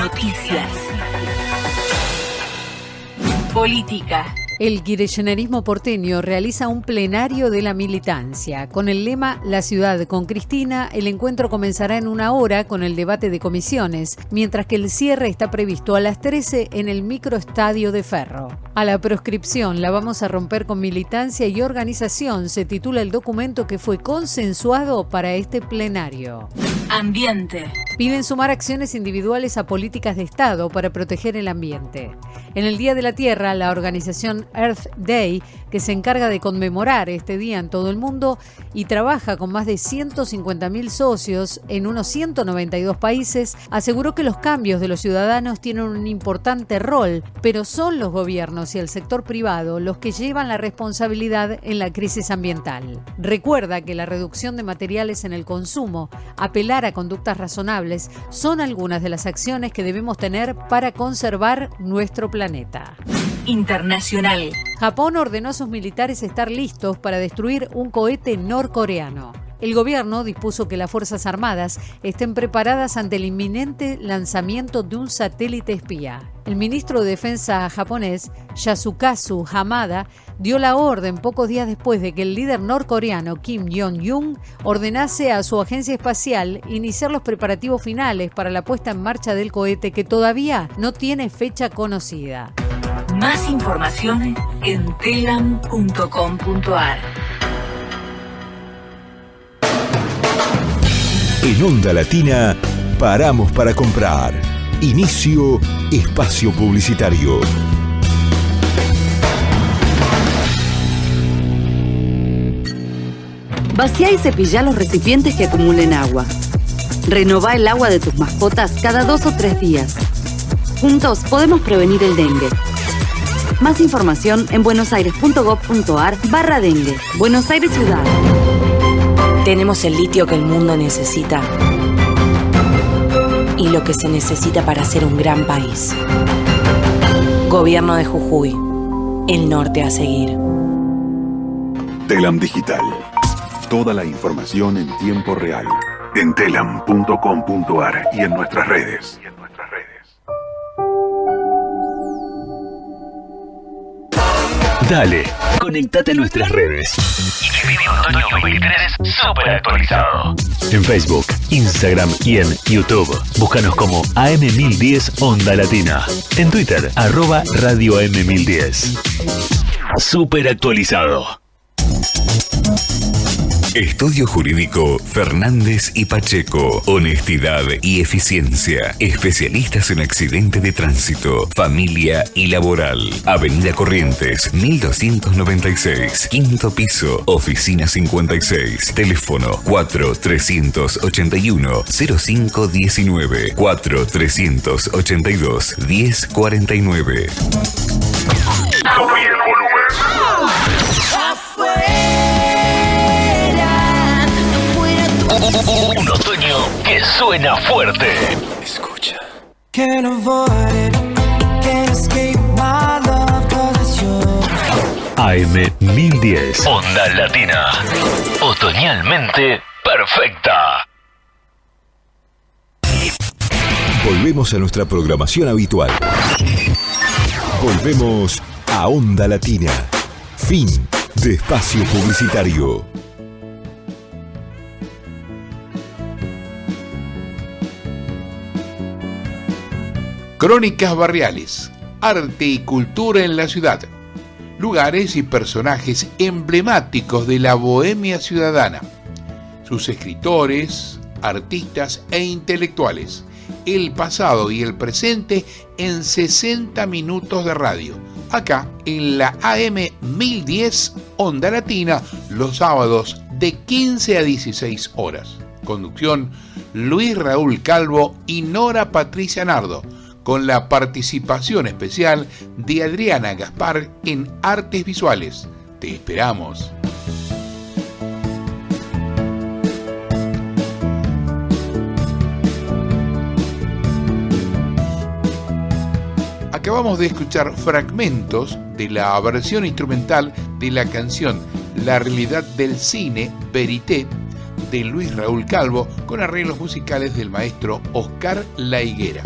Noticias. Política. El kirchnerismo porteño realiza un plenario de la militancia. Con el lema La ciudad con Cristina, el encuentro comenzará en 1 hora con el debate de comisiones, mientras que el cierre está previsto a las 13 en el microestadio de Ferro. A la proscripción la vamos a romper con militancia y organización, se titula el documento que fue consensuado para este plenario. Ambiente. Piden sumar acciones individuales a políticas de Estado para proteger el ambiente. En el Día de la Tierra, la organización Earth Day, que se encarga de conmemorar este día en todo el mundo y trabaja con más de 150.000 socios en unos 192 países, aseguró que los cambios de los ciudadanos tienen un importante rol, pero son los gobiernos y el sector privado los que llevan la responsabilidad en la crisis ambiental. Recuerda que la reducción de materiales en el consumo, apelar a conductas razonables, son algunas de las acciones que debemos tener para conservar nuestro planeta. Internacional. Japón ordenó a sus militares estar listos para destruir un cohete norcoreano. El gobierno dispuso que las Fuerzas Armadas estén preparadas ante el inminente lanzamiento de un satélite espía. El ministro de Defensa japonés, Yasukazu Hamada, dio la orden pocos días después de que el líder norcoreano Kim Jong-un ordenase a su agencia espacial iniciar los preparativos finales para la puesta en marcha del cohete que todavía no tiene fecha conocida. Más información en telam.com.ar. En Onda Latina, paramos para comprar. Inicio espacio publicitario. Vacía y cepilla los recipientes que acumulen agua. Renová el agua de tus mascotas cada 2 o 3 días. Juntos podemos prevenir el dengue. Más información en buenosaires.gov.ar/dengue. Buenos Aires Ciudad. Tenemos el litio que el mundo necesita y lo que se necesita para ser un gran país. Gobierno de Jujuy. El norte a seguir. Telam Digital. Toda la información en tiempo real. En telam.com.ar y en nuestras redes. Dale, conectate a nuestras redes. Antonio 23 súper actualizado. En Facebook, Instagram y en YouTube. Búscanos como AM1010 Onda Latina. En Twitter, @Radio AM1010. Súper actualizado. Estudio Jurídico Fernández y Pacheco. Honestidad y eficiencia. Especialistas en accidente de tránsito, familia y laboral. Avenida Corrientes, 1296. Quinto piso, oficina 56. Teléfono 4381-0519. 4382-1049. Subí el volumen. Un otoño que suena fuerte. Escucha. AM1010. Onda Latina. Otoñalmente perfecta. Volvemos a nuestra programación habitual. Volvemos a Onda Latina. Fin de espacio publicitario. Crónicas barriales, arte y cultura en la ciudad, lugares y personajes emblemáticos de la bohemia ciudadana, sus escritores, artistas e intelectuales, el pasado y el presente en 60 minutos de radio, acá en la AM1010 Onda Latina, los sábados de 15 a 16 horas. Conducción Luis Raúl Calvo y Nora Patricia Nardo, con la participación especial de Adriana Gaspar en Artes Visuales. Te esperamos. Acabamos de escuchar fragmentos de la versión instrumental de la canción La realidad del cine, Verité, de Luis Raúl Calvo, con arreglos musicales del maestro Oscar La Higuera.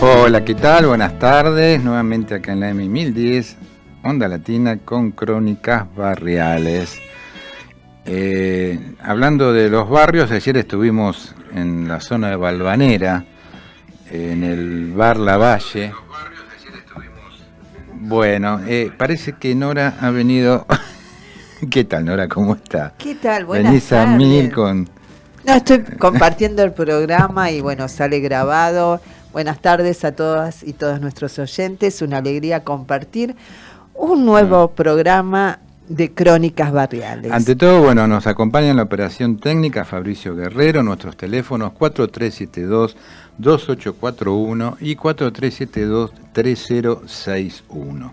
Hola, ¿qué tal? Buenas tardes. Nuevamente acá en la M1010, Onda Latina con Crónicas Barriales. Hablando de los barrios, ayer estuvimos en la zona de Valvanera, en el bar La Valle. Bueno, parece que Nora ha venido... ¿Qué tal, Nora? ¿Cómo está? ¿Qué tal? Buenas Venís tardes. a mil con... No, estoy compartiendo el programa y bueno, sale grabado. Buenas tardes a todas y todos nuestros oyentes. Una alegría compartir un nuevo programa de Crónicas Barriales. Ante todo, bueno, nos acompaña en la operación técnica Fabricio Guerrero, nuestros teléfonos 4372-2841 y 4372-3061.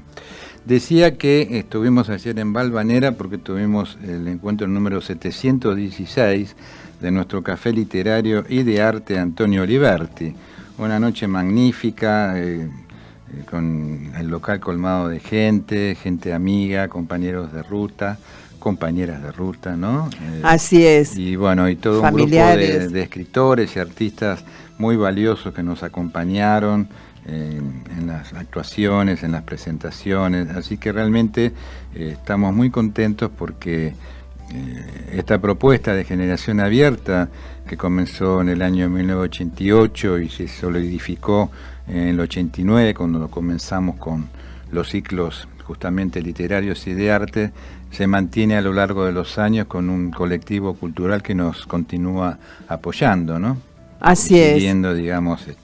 Decía que estuvimos ayer en Valvanera porque tuvimos el encuentro número 716 de nuestro café literario y de arte Antonio Oliverti. Una noche magnífica, con el local colmado de gente amiga, compañeros de ruta, compañeras de ruta, ¿no? Así es. Y bueno, y todo familiares. Un grupo de escritores y artistas muy valiosos que nos acompañaron en las actuaciones, en las presentaciones, así que realmente estamos muy contentos porque esta propuesta de generación abierta que comenzó en el año 1988 y se solidificó en el 89 cuando comenzamos con los ciclos justamente literarios y de arte, se mantiene a lo largo de los años con un colectivo cultural que nos continúa apoyando, ¿no? Así es. Siguiendo, digamos, el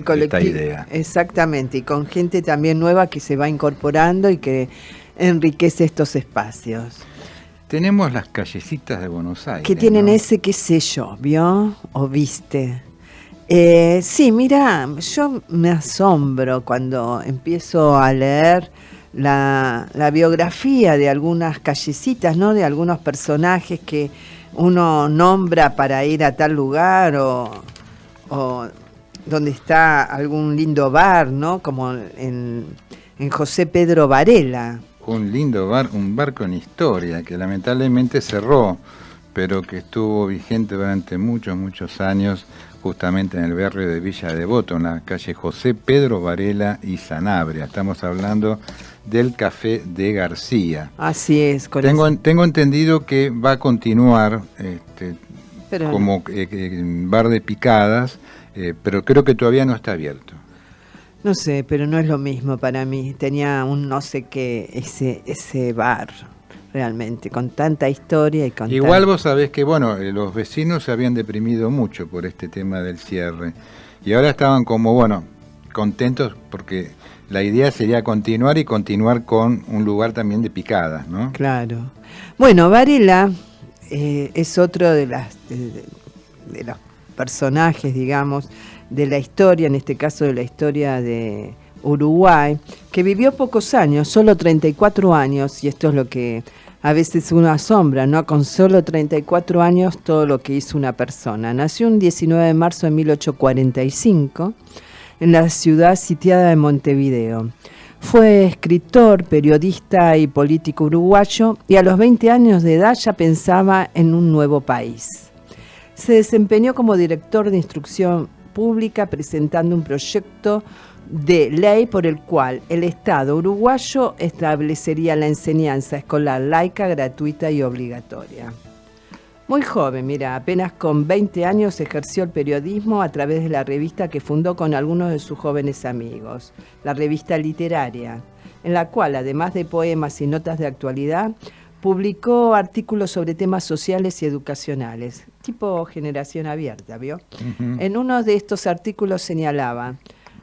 colectivo, esta idea. Exactamente, y con gente también nueva que se va incorporando y que enriquece estos espacios. Tenemos las callecitas de Buenos Aires. Que tienen, ¿no?, ese, qué sé yo, ¿vio? ¿O viste? Sí, mira, yo me asombro cuando empiezo a leer la biografía de algunas callecitas, ¿no? De algunos personajes que uno nombra para ir a tal lugar o donde está algún lindo bar, ¿no? Como en José Pedro Varela. Un lindo bar, un bar con historia, que lamentablemente cerró, pero que estuvo vigente durante muchos años, justamente en el barrio de Villa Devoto, en la calle José Pedro Varela y Sanabria. Estamos hablando del Café de García. Así es. Tengo entendido que va a continuar como bar de picadas, pero creo que todavía no está abierto. No sé, pero no es lo mismo para mí. Tenía un no sé qué ese bar, realmente, con tanta historia y con Igual vos sabés que, bueno, los vecinos se habían deprimido mucho por este tema del cierre. Y ahora estaban como, bueno, contentos porque la idea sería continuar y continuar con un lugar también de picadas, ¿no? Claro. Bueno, Varela es otro de los personajes, digamos, de la historia, en este caso de la historia de Uruguay, que vivió pocos años, solo 34 años, y esto es lo que a veces uno asombra, ¿no? Con solo 34 años todo lo que hizo una persona. Nació un 19 de marzo de 1845 en la ciudad sitiada de Montevideo. Fue escritor, periodista y político uruguayo, y a los 20 años de edad ya pensaba en un nuevo país. Se desempeñó como director de instrucción pública presentando un proyecto de ley por el cual el Estado uruguayo establecería la enseñanza escolar laica, gratuita y obligatoria. Muy joven, mira, apenas con 20 años ejerció el periodismo a través de la revista que fundó con algunos de sus jóvenes amigos, la Revista Literaria, en la cual, además de poemas y notas de actualidad, publicó artículos sobre temas sociales y educacionales, tipo generación abierta, ¿vio? Uh-huh. En uno de estos artículos señalaba: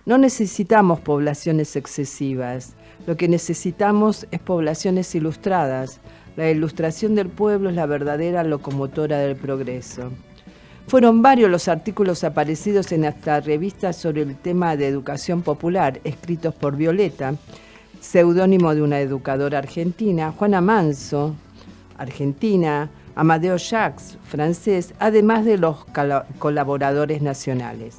no necesitamos poblaciones excesivas, lo que necesitamos es poblaciones ilustradas. La ilustración del pueblo es la verdadera locomotora del progreso. Fueron varios los artículos aparecidos en esta revista sobre el tema de educación popular, escritos por Violeta, seudónimo de una educadora argentina, Juana Manso, argentina, Amadeo Jacques, francés, además de los colaboradores nacionales.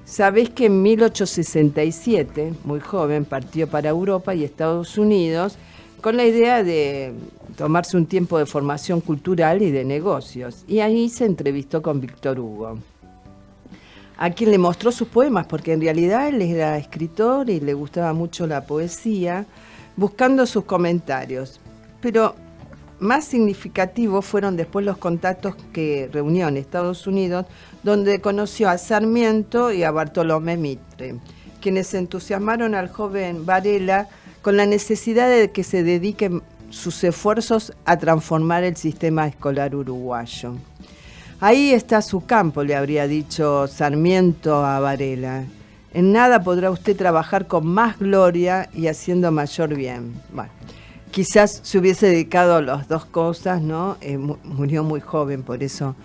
Sabés que en 1867, muy joven, partió para Europa y Estados Unidos con la idea de tomarse un tiempo de formación cultural y de negocios, y ahí se entrevistó con Víctor Hugo. a quien le mostró sus poemas, porque en realidad él era escritor y le gustaba mucho la poesía, buscando sus comentarios. Pero más significativos fueron después los contactos que reunió en Estados Unidos, donde conoció a Sarmiento y a Bartolomé Mitre, quienes entusiasmaron al joven Varela con la necesidad de que se dediquen sus esfuerzos a transformar el sistema escolar uruguayo. Ahí está su campo, le habría dicho Sarmiento a Varela. En nada podrá usted trabajar con más gloria y haciendo mayor bien. Bueno, quizás se hubiese dedicado a las dos cosas, ¿no? Murió muy joven, por eso.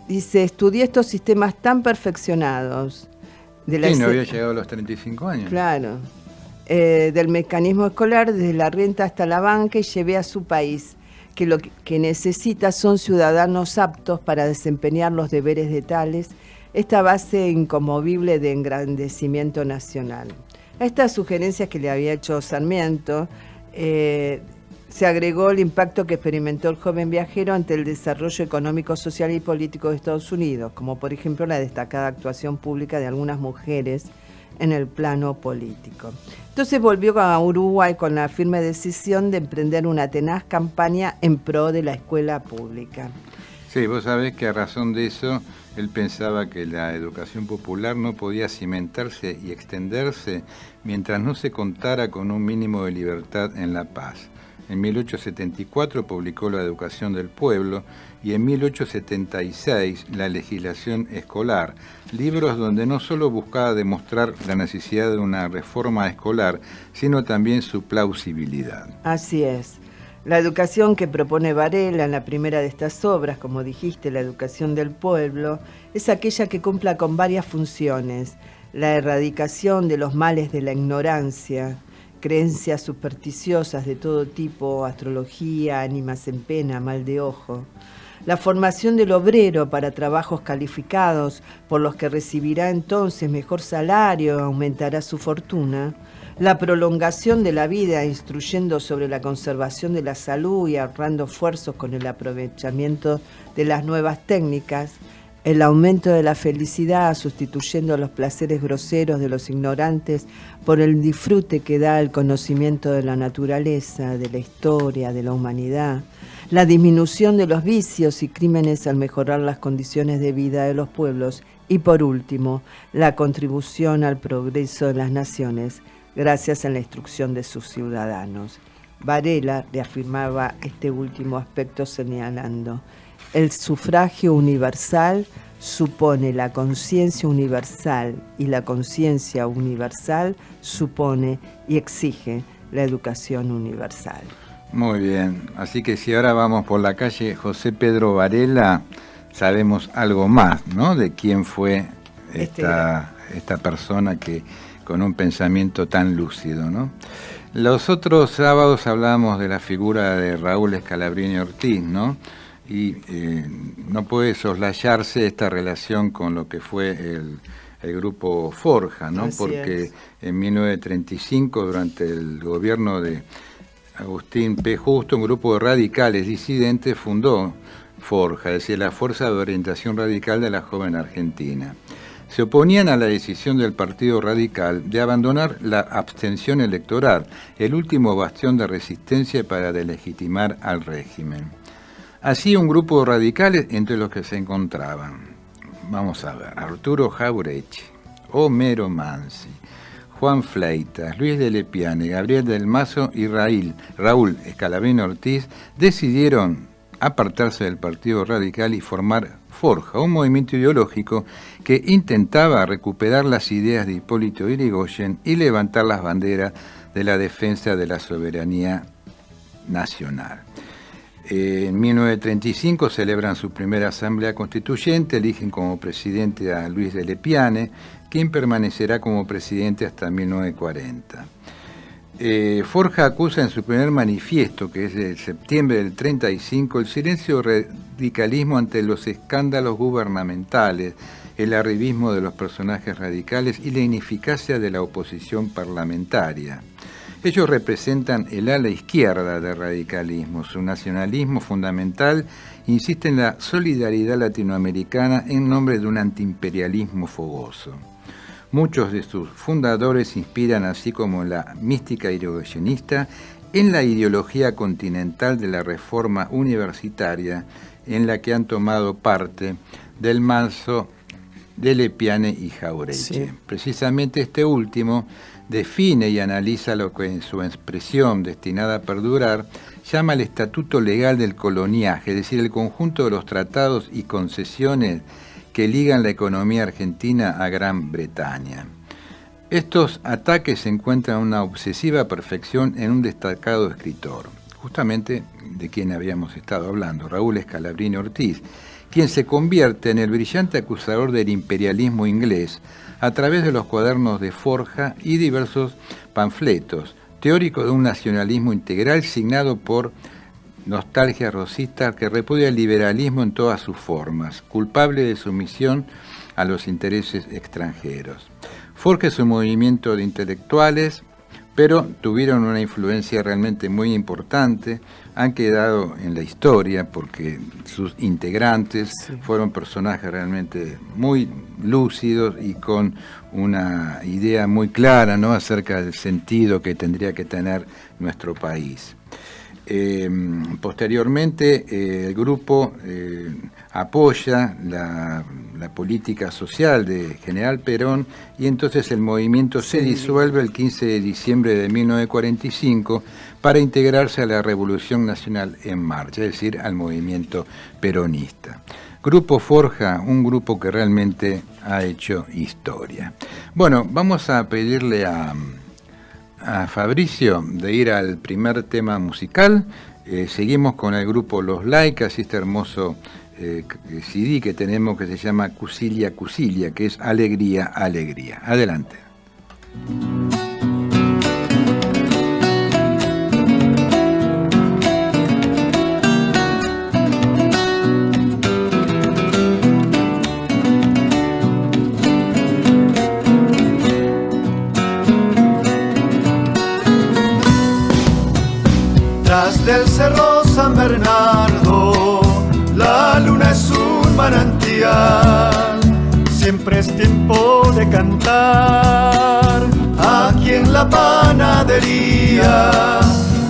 Dice, estudié estos sistemas tan perfeccionados. Sí, no había llegado a los 35 años. Claro. Del mecanismo escolar, desde la renta hasta la banca, y llevé a su país, que lo que necesita son ciudadanos aptos para desempeñar los deberes de tales, esta base inconmovible de engrandecimiento nacional. A estas sugerencias que le había hecho Sarmiento, se agregó el impacto que experimentó el joven viajero ante el desarrollo económico, social y político de Estados Unidos, como por ejemplo la destacada actuación pública de algunas mujeres en el plano político. Entonces volvió a Uruguay con la firme decisión de emprender una tenaz campaña en pro de la escuela pública. Sí, vos sabés que a razón de eso, él pensaba que la educación popular no podía cimentarse y extenderse mientras no se contara con un mínimo de libertad en la paz. En 1874 publicó La Educación del Pueblo y en 1876 La Legislación Escolar, libros donde no solo buscaba demostrar la necesidad de una reforma escolar, sino también su plausibilidad. Así es. La educación que propone Varela en la primera de estas obras, como dijiste, La Educación del Pueblo, es aquella que cumpla con varias funciones: la erradicación de los males de la ignorancia, creencias supersticiosas de todo tipo, astrología, ánimas en pena, mal de ojo, la formación del obrero para trabajos calificados, por los que recibirá entonces mejor salario, aumentará su fortuna, la prolongación de la vida instruyendo sobre la conservación de la salud y ahorrando esfuerzos con el aprovechamiento de las nuevas técnicas, el aumento de la felicidad sustituyendo los placeres groseros de los ignorantes por el disfrute que da el conocimiento de la naturaleza, de la historia, de la humanidad, la disminución de los vicios y crímenes al mejorar las condiciones de vida de los pueblos y, por último, la contribución al progreso de las naciones gracias a la instrucción de sus ciudadanos. Varela reafirmaba este último aspecto señalando: el sufragio universal supone la conciencia universal y la conciencia universal supone y exige la educación universal. Muy bien, así que si ahora vamos por la calle José Pedro Varela, sabemos algo más, ¿no? De quién fue esta persona que con un pensamiento tan lúcido, ¿no? Los otros sábados hablábamos de la figura de Raúl Scalabrini Ortiz, ¿no? Y no puede soslayarse esta relación con lo que fue el grupo Forja, ¿no? Porque en 1935, durante el gobierno de Agustín P. Justo, un grupo de radicales disidentes fundó Forja, es decir, la Fuerza de Orientación Radical de la Joven Argentina. Se oponían a la decisión del Partido Radical de abandonar la abstención electoral, el último bastión de resistencia para delegitimar al régimen. Así, un grupo de radicales entre los que se encontraban, vamos a ver, Arturo Jaureche, Homero Mansi, Juan Fleitas, Luis de Lepiane, Gabriel del Mazo y Raúl Scalabrini Ortiz decidieron apartarse del Partido Radical y formar Forja, un movimiento ideológico que intentaba recuperar las ideas de Hipólito Yrigoyen y levantar las banderas de la defensa de la soberanía nacional. En 1935 celebran su primera asamblea constituyente, eligen como presidente a Luis de Lepiane, quien permanecerá como presidente hasta 1940. Forja acusa en su primer manifiesto, que es de septiembre del 35, el silencio radicalismo ante los escándalos gubernamentales, el arribismo de los personajes radicales y la ineficacia de la oposición parlamentaria. Ellos representan el ala izquierda del radicalismo. Su nacionalismo fundamental insiste en la solidaridad latinoamericana en nombre de un antiimperialismo fogoso. Muchos de sus fundadores se inspiran, así como la mística irigoyenista, en la ideología continental de la reforma universitaria, en la que han tomado parte Del Manso, de Lepiane y Jauretche. Sí. Precisamente este último define y analiza lo que en su expresión destinada a perdurar llama el estatuto legal del coloniaje, es decir, el conjunto de los tratados y concesiones que ligan la economía argentina a Gran Bretaña. Estos ataques se encuentran una obsesiva perfección en un destacado escritor, justamente de quien habíamos estado hablando, Raúl Scalabrini Ortiz, quien se convierte en el brillante acusador del imperialismo inglés a través de los cuadernos de Forja y diversos panfletos, teórico de un nacionalismo integral signado por nostalgia rosista que repudia el liberalismo en todas sus formas, culpable de sumisión a los intereses extranjeros. Forja es un movimiento de intelectuales, pero tuvieron una influencia realmente muy importante, han quedado en la historia porque sus integrantes fueron personajes realmente muy lúcidos y con una idea muy clara, ¿no?, acerca del sentido que tendría que tener nuestro país. Posteriormente el grupo apoya la política social de General Perón y entonces el movimiento se disuelve el 15 de diciembre de 1945 para integrarse a la Revolución Nacional en Marcha, es decir, al movimiento peronista. Grupo Forja, un grupo que realmente ha hecho historia. Bueno, vamos a pedirle a Fabricio de ir al primer tema musical. Seguimos con el grupo Los Laicas y este hermoso CD que tenemos que se llama Cusilia Cusilia, que es Alegría, Alegría. Adelante. Tras del cerro San Bernardo, la luna es un manantial. Siempre es tiempo de cantar. Aquí en la panadería,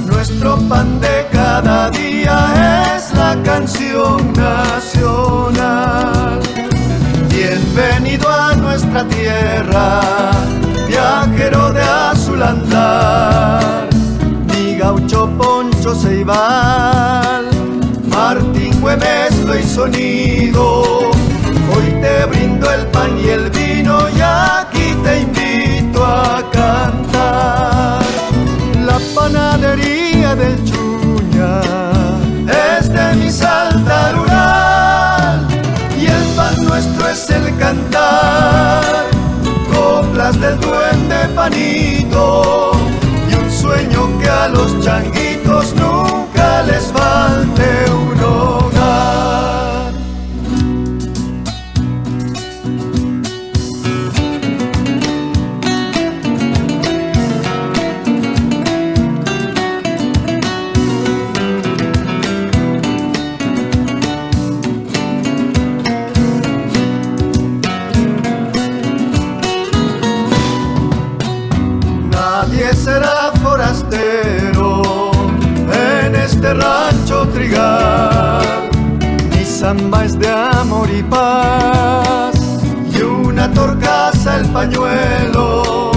nuestro pan de cada día es la canción nacional. Bienvenido a nuestra tierra, viajero de azul andar. Gaucho Poncho Ceibal, Martín Güemes lo y sonido. Hoy te brindo el pan y el vino y aquí te invito a cantar. La panadería del Chuña es de mi Salta rural y el pan nuestro es el cantar. Coplas del duende Panito, sueño que a los changuitos nunca les falte un hogar. Nadie será forastero en este rancho trigal. Mi samba es de amor y paz y una torcaza el pañuelo.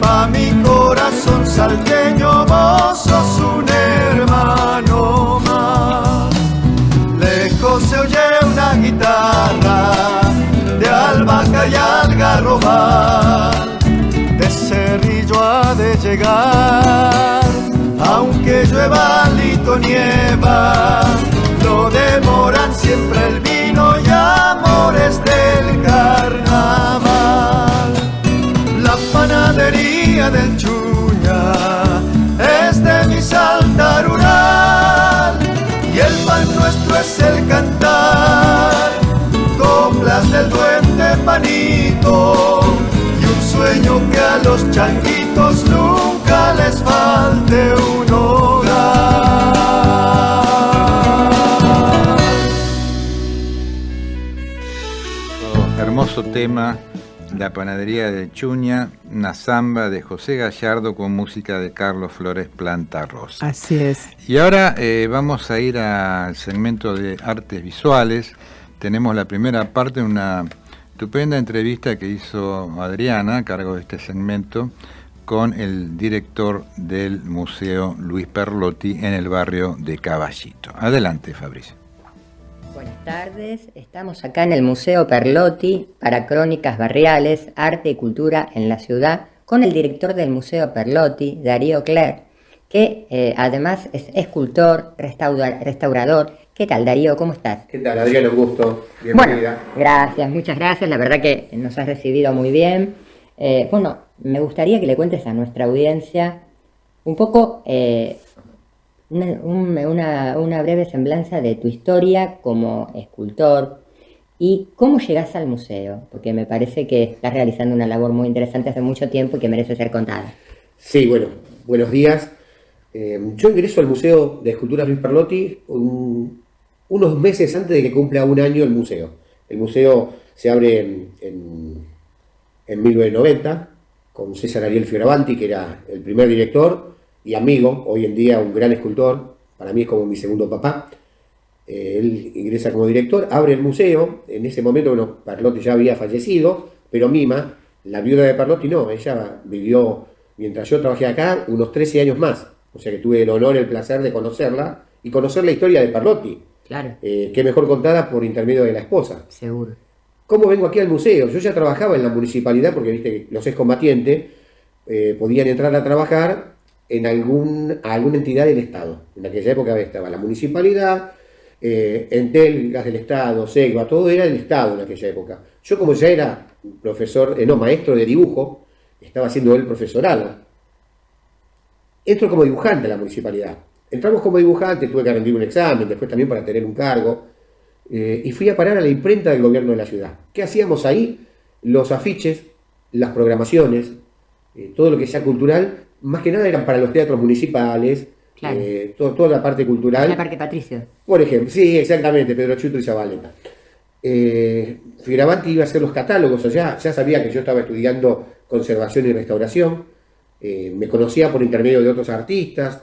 Pa' mi corazón salteño vos sos un hermano más. Lejos se oye una guitarra de albahaca y algarrobal. De Cerrillo ha de llegar, aunque llueva lito nieva, no demoran siempre el vino y amores del carnaval. La panadería del Chuña es de mi Salta rural y el pan nuestro es el cantar. Coplas del duende Panito, sueño que a los changuitos nunca les falta. tema, La panadería de Chuña, una samba de José Gallardo con música de Carlos Flores Planta Rosa. Así es. Y ahora vamos a ir al segmento de artes visuales. Tenemos la primera parte de una estupenda entrevista que hizo Adriana a cargo de este segmento con el director del Museo Luis Perlotti en el barrio de Caballito. Adelante, Fabricio. Buenas tardes, estamos acá en el Museo Perlotti para Crónicas Barriales, Arte y Cultura en la Ciudad, con el director del Museo Perlotti, Darío Cler, que además es escultor, restaurador. ¿Qué tal, Darío? ¿Cómo estás? ¿Qué tal, Adriana? Un gusto. Bienvenida. Bueno, gracias, muchas gracias. La verdad que nos has recibido muy bien. Bueno, me gustaría que le cuentes a nuestra audiencia un poco una breve semblanza de tu historia como escultor y cómo llegás al museo, porque me parece que estás realizando una labor muy interesante hace mucho tiempo y que merece ser contada. Sí, bueno, buenos días. Yo ingreso al Museo de Esculturas Luis Perlotti unos meses antes de que cumpla un año el museo. El museo se abre en 1990 con César Ariel Fioravanti, que era el primer director y amigo, hoy en día un gran escultor, para mí es como mi segundo papá. Él ingresa como director, abre el museo. En ese momento, bueno, Perlotti ya había fallecido, pero Mima, la viuda de Perlotti, no, ella vivió, mientras yo trabajé acá, unos 13 años más. O sea que tuve el honor, el placer de conocerla y conocer la historia de Perlotti. Claro. Que mejor contada por intermedio de la esposa. Seguro. ¿Cómo vengo aquí al museo? Yo ya trabajaba en la municipalidad, porque viste que los excombatientes podían entrar a trabajar en alguna entidad del Estado. En aquella época estaba la municipalidad, Entel, Gas del Estado, Segva, todo era del Estado en aquella época. Yo, como ya era maestro de dibujo, estaba haciendo el profesorado. Entro como dibujante a la municipalidad. Entramos como dibujante, tuve que rendir un examen, después también para tener un cargo, y fui a parar a la imprenta del gobierno de la ciudad. ¿Qué hacíamos ahí? Los afiches, las programaciones, todo lo que sea cultural, más que nada eran para los teatros municipales, claro. Toda la parte cultural. La Parque Patricio. Por ejemplo, sí, exactamente, Pedro Chuto y Zabaleta. Fioravanti iba a hacer los catálogos allá, ya sabía que yo estaba estudiando conservación y restauración, me conocía por intermedio de otros artistas,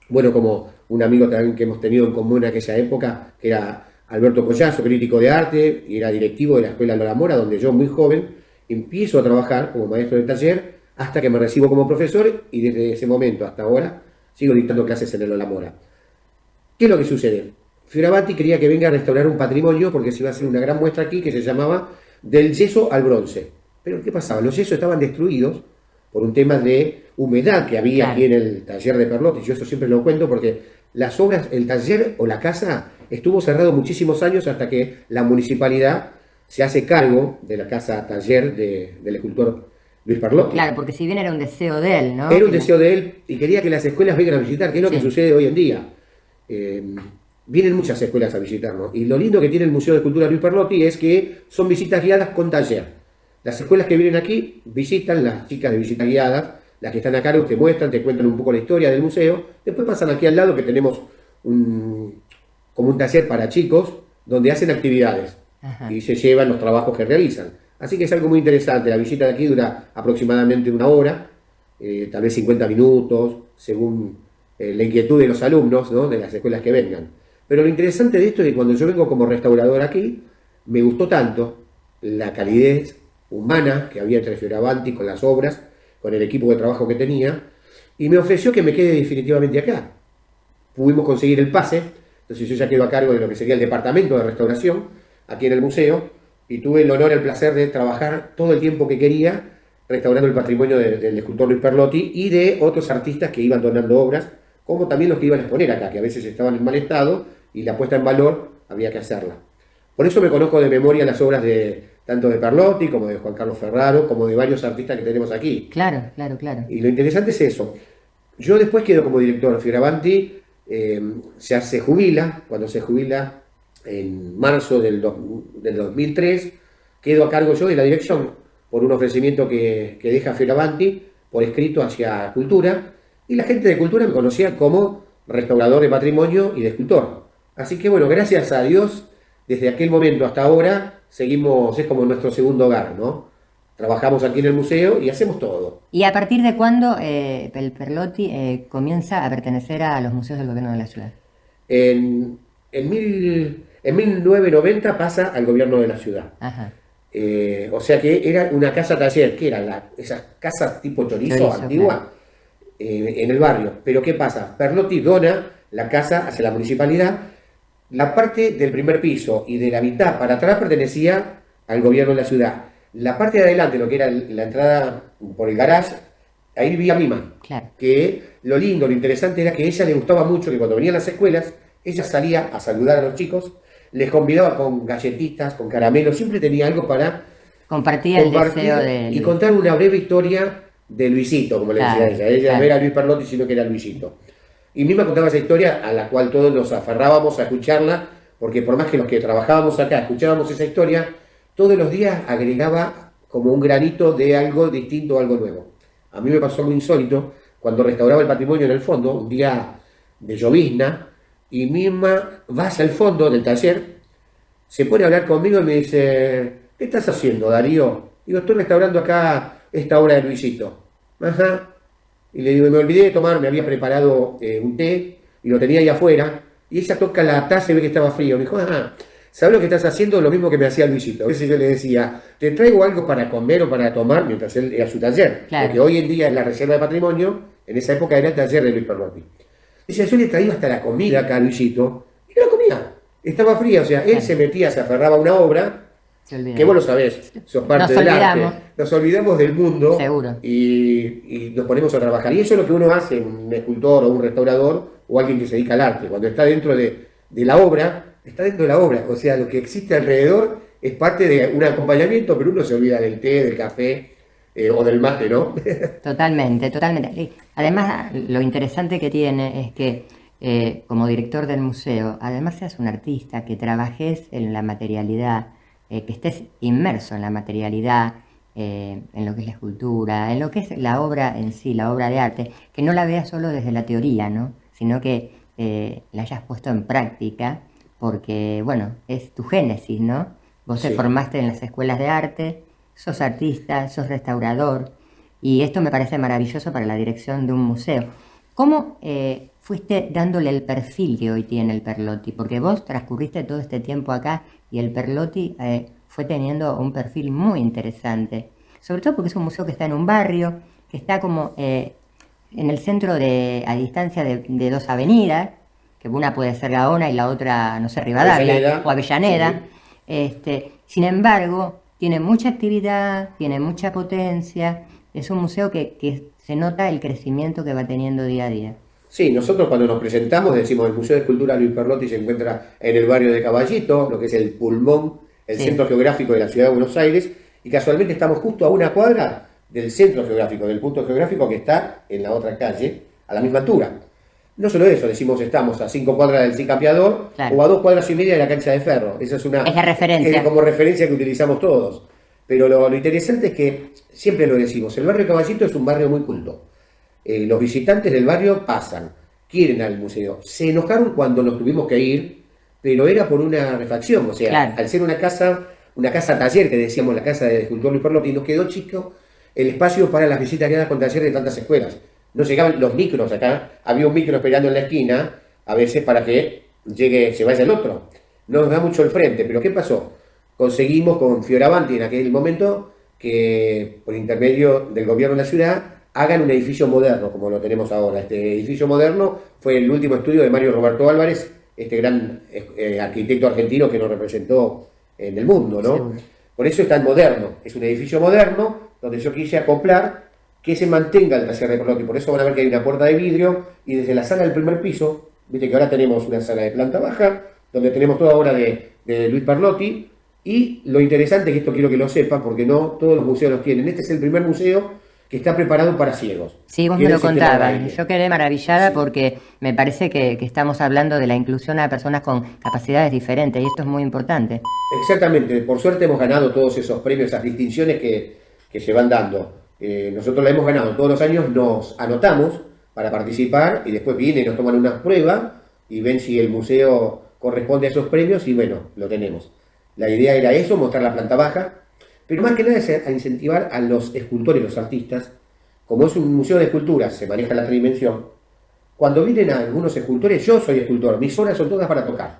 bueno, como un amigo también que hemos tenido en común en aquella época, que era Alberto Collazo, crítico de arte, y era directivo de la Escuela Lola Mora, donde yo, muy joven, empiezo a trabajar como maestro de taller hasta que me recibo como profesor, y desde ese momento hasta ahora sigo dictando clases en el Lola Mora. ¿Qué es lo que sucede? Fioravanti quería que venga a restaurar un patrimonio porque se iba a hacer una gran muestra aquí que se llamaba Del yeso al bronce. Pero ¿qué pasaba? Los yesos estaban destruidos por un tema de humedad que había claro. Aquí en el taller de Perlotti. Yo eso siempre lo cuento porque las obras, el taller o la casa estuvo cerrado muchísimos años hasta que la municipalidad se hace cargo de la casa taller del escultor Luis Perlotti. Claro, porque si bien era un deseo de él, ¿no? Era un deseo de él y quería que las escuelas vengan a visitar, que es lo que sucede hoy en día. Vienen muchas escuelas a visitarnos y lo lindo que tiene el Museo de Escultura Luis Perlotti es que son visitas guiadas con taller. Las escuelas que vienen aquí visitan, las chicas de visitas guiadas, las que están a cargo te muestran, te cuentan un poco la historia del museo, después pasan aquí al lado que tenemos como un taller para chicos donde hacen actividades. Ajá. Y se llevan los trabajos que realizan. Así que es algo muy interesante, la visita de aquí dura aproximadamente 1 hora, tal vez 50 minutos, según la inquietud de los alumnos, ¿no? De las escuelas que vengan. Pero lo interesante de esto es que cuando yo vengo como restaurador aquí, me gustó tanto la calidez humana que había entre Fioravanti con las obras, con el equipo de trabajo que tenía, y me ofreció que me quede definitivamente acá. Pudimos conseguir el pase, entonces yo ya quedo a cargo de lo que sería el departamento de restauración, aquí en el museo, y tuve el honor, el placer de trabajar todo el tiempo que quería, restaurando el patrimonio del escultor Luis Perlotti y de otros artistas que iban donando obras, como también los que iban a exponer acá, que a veces estaban en mal estado, y la puesta en valor había que hacerla. Por eso me conozco de memoria las obras tanto de Perlotti, como de Juan Carlos Ferraro, como de varios artistas que tenemos aquí. Claro. Y lo interesante es eso. Yo después quedo como director. Fioravanti se jubila, cuando se jubila en marzo del 2003, quedo a cargo yo de la dirección, por un ofrecimiento que deja Fioravanti por escrito hacia Cultura, y la gente de Cultura me conocía como restaurador de patrimonio y de escultor. Así que bueno, gracias a Dios, desde aquel momento hasta ahora, seguimos, es como nuestro segundo hogar, ¿no? Trabajamos aquí en el museo y hacemos todo. ¿Y a partir de cuándo el Perlotti comienza a pertenecer a los museos del gobierno de la ciudad? En 1990 pasa al gobierno de la ciudad. Ajá. O sea que era una casa taller, que era esas casas tipo chorizo antigua, en el barrio. Pero ¿qué pasa? Perlotti dona la casa hacia la municipalidad. La parte del primer piso y de la mitad para atrás pertenecía al gobierno de la ciudad. La parte de adelante, lo que era la entrada por el garage, ahí vivía Mima. Claro. Que lo lindo, lo interesante era que a ella le gustaba mucho que cuando venían las escuelas, ella salía a saludar a los chicos, les convidaba con galletitas, con caramelos, siempre tenía algo para compartir el deseo de... Y contar una breve historia de Luisito, como le decía ella. Ella no era Luis Perlotti, sino que era Luisito. Y Mima contaba esa historia a la cual todos nos aferrábamos a escucharla, porque por más que los que trabajábamos acá escuchábamos esa historia, todos los días agregaba como un granito de algo distinto, algo nuevo. A mí me pasó algo insólito cuando restauraba el patrimonio en el fondo, un día de llovizna, y Mima va hacia el fondo del taller, se pone a hablar conmigo y me dice: ¿qué estás haciendo, Darío? Digo, estoy restaurando acá esta obra de Luisito. Ajá. Y le digo, me olvidé de tomar, me había preparado un té y lo tenía ahí afuera, y ella toca la taza y ve que estaba frío. Me dijo, ¿sabes lo que estás haciendo? Lo mismo que me hacía Luisito. A veces yo le decía, te traigo algo para comer o para tomar, mientras él era su taller. Claro. Porque hoy en día es la reserva de patrimonio, en esa época era el taller de Luis Perlotti. Dice, yo le traía hasta la comida acá a Luisito, y no la comía. Estaba fría, o sea, él se metía, se aferraba a una obra, que vos lo sabés, sos parte del arte. Nos olvidamos del mundo. Seguro. Y nos ponemos a trabajar. Y eso es lo que uno hace, un escultor o un restaurador o alguien que se dedica al arte. Cuando está dentro de la obra, está dentro de la obra. O sea, lo que existe alrededor es parte de un acompañamiento, pero uno se olvida del té, del café o del mate, ¿no? Totalmente, totalmente. Y además, lo interesante que tiene es que como director del museo, además seas un artista, que trabajes en la materialidad, que estés inmerso en la materialidad, en lo que es la escultura, en lo que es la obra en sí, la obra de arte, que no la veas solo desde la teoría, ¿no? Sino que la hayas puesto en práctica, porque, bueno, es tu génesis, ¿no? Vos te formaste en las escuelas de arte, sos artista, sos restaurador, y esto me parece maravilloso para la dirección de un museo. ¿Cómo fuiste dándole el perfil que hoy tiene el Perlotti? Porque vos transcurriste todo este tiempo acá y el Perlotti fue teniendo un perfil muy interesante. Sobre todo porque es un museo que está en un barrio, que está como en el centro a distancia de dos avenidas, que una puede ser Gaona y la otra, no sé, Rivadavia o Avellaneda. Sí. Sin embargo, tiene mucha actividad, tiene mucha potencia. Es un museo que se nota el crecimiento que va teniendo día a día. Sí, nosotros cuando nos presentamos decimos el Museo de Escultura Luis Perlotti se encuentra en el barrio de Caballito, lo que es el pulmón, el centro geográfico de la ciudad de Buenos Aires, y casualmente estamos justo a una cuadra del centro geográfico, del punto geográfico que está en la otra calle, a la misma altura. No solo eso, decimos estamos a 5 cuadras del Cicampeador o a 2 cuadras y media de la cancha de Ferro. Esa es la referencia. Como referencia que utilizamos todos. Pero lo interesante es que, siempre lo decimos, el barrio de Caballito es un barrio muy culto. Los visitantes del barrio pasan, quieren al museo. Se enojaron cuando nos tuvimos que ir, pero era por una refacción. O sea, al ser una casa taller, que decíamos la casa de escultor Luis Perlotti, nos quedó chico el espacio para las visitas guiadas con taller de tantas escuelas. No llegaban los micros acá, había un micro esperando en la esquina, a veces para que se vaya el otro. No nos da mucho el frente, pero ¿qué pasó? Conseguimos con Fioravanti en aquel momento que por intermedio del gobierno de la ciudad hagan un edificio moderno como lo tenemos ahora. Este edificio moderno fue el último estudio de Mario Roberto Álvarez, este gran arquitecto argentino que nos representó en el mundo, ¿no? Sí. Por eso es tan moderno, es un edificio moderno donde yo quise acoplar que se mantenga el taller de Perlotti. Por eso van a ver que hay una puerta de vidrio y desde la sala del primer piso, viste que ahora tenemos una sala de planta baja donde tenemos toda obra de Luis Perlotti. Y lo interesante, que esto quiero que lo sepan, porque no todos los museos los tienen. Este es el primer museo que está preparado para ciegos. Sí, vos me lo contabas. Yo quedé maravillada porque me parece que estamos hablando de la inclusión a personas con capacidades diferentes y esto es muy importante. Exactamente. Por suerte hemos ganado todos esos premios, esas distinciones que se van dando. Nosotros la hemos ganado. Todos los años nos anotamos para participar y después vienen y nos toman una prueba y ven si el museo corresponde a esos premios y bueno, lo tenemos. La idea era eso, mostrar la planta baja, pero más que nada es a incentivar a los escultores y los artistas. Como es un museo de esculturas, se maneja la tridimensión. Cuando vienen a algunos escultores, yo soy escultor, mis horas son todas para tocar.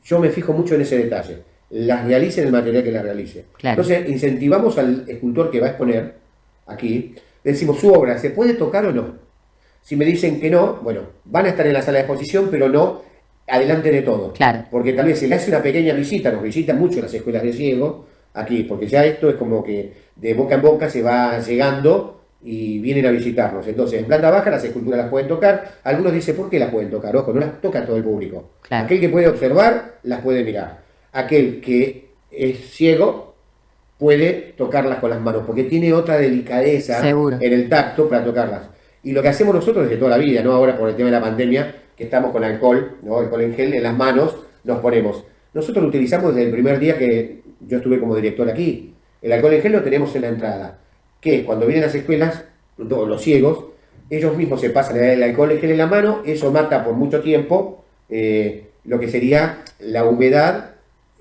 Yo me fijo mucho en ese detalle. Las realice en el material que las realice. Claro. Entonces, incentivamos al escultor que va a exponer aquí, le decimos su obra, ¿se puede tocar o no? Si me dicen que no, bueno, van a estar en la sala de exposición, pero no adelante de todo. Claro. Porque tal vez se le hace una pequeña visita, nos visitan mucho las escuelas de ciego, aquí, porque ya esto es como que de boca en boca se va llegando y vienen a visitarnos. Entonces, en planta baja las esculturas las pueden tocar. Algunos dicen, ¿por qué las pueden tocar? Ojo, no las toca todo el público. Claro. Aquel que puede observar, las puede mirar. Aquel que es ciego puede tocarlas con las manos, porque tiene otra delicadeza Seguro. en el tacto para tocarlas. Y lo que hacemos nosotros desde toda la vida, no ahora por el tema de la pandemia, que estamos con alcohol, ¿no? Alcohol en gel en las manos, nos ponemos. Nosotros lo utilizamos desde el primer día que yo estuve como director aquí. El alcohol en gel lo tenemos en la entrada, que cuando vienen las escuelas, los ciegos, ellos mismos se pasan el alcohol en gel en la mano, eso mata por mucho tiempo lo que sería la humedad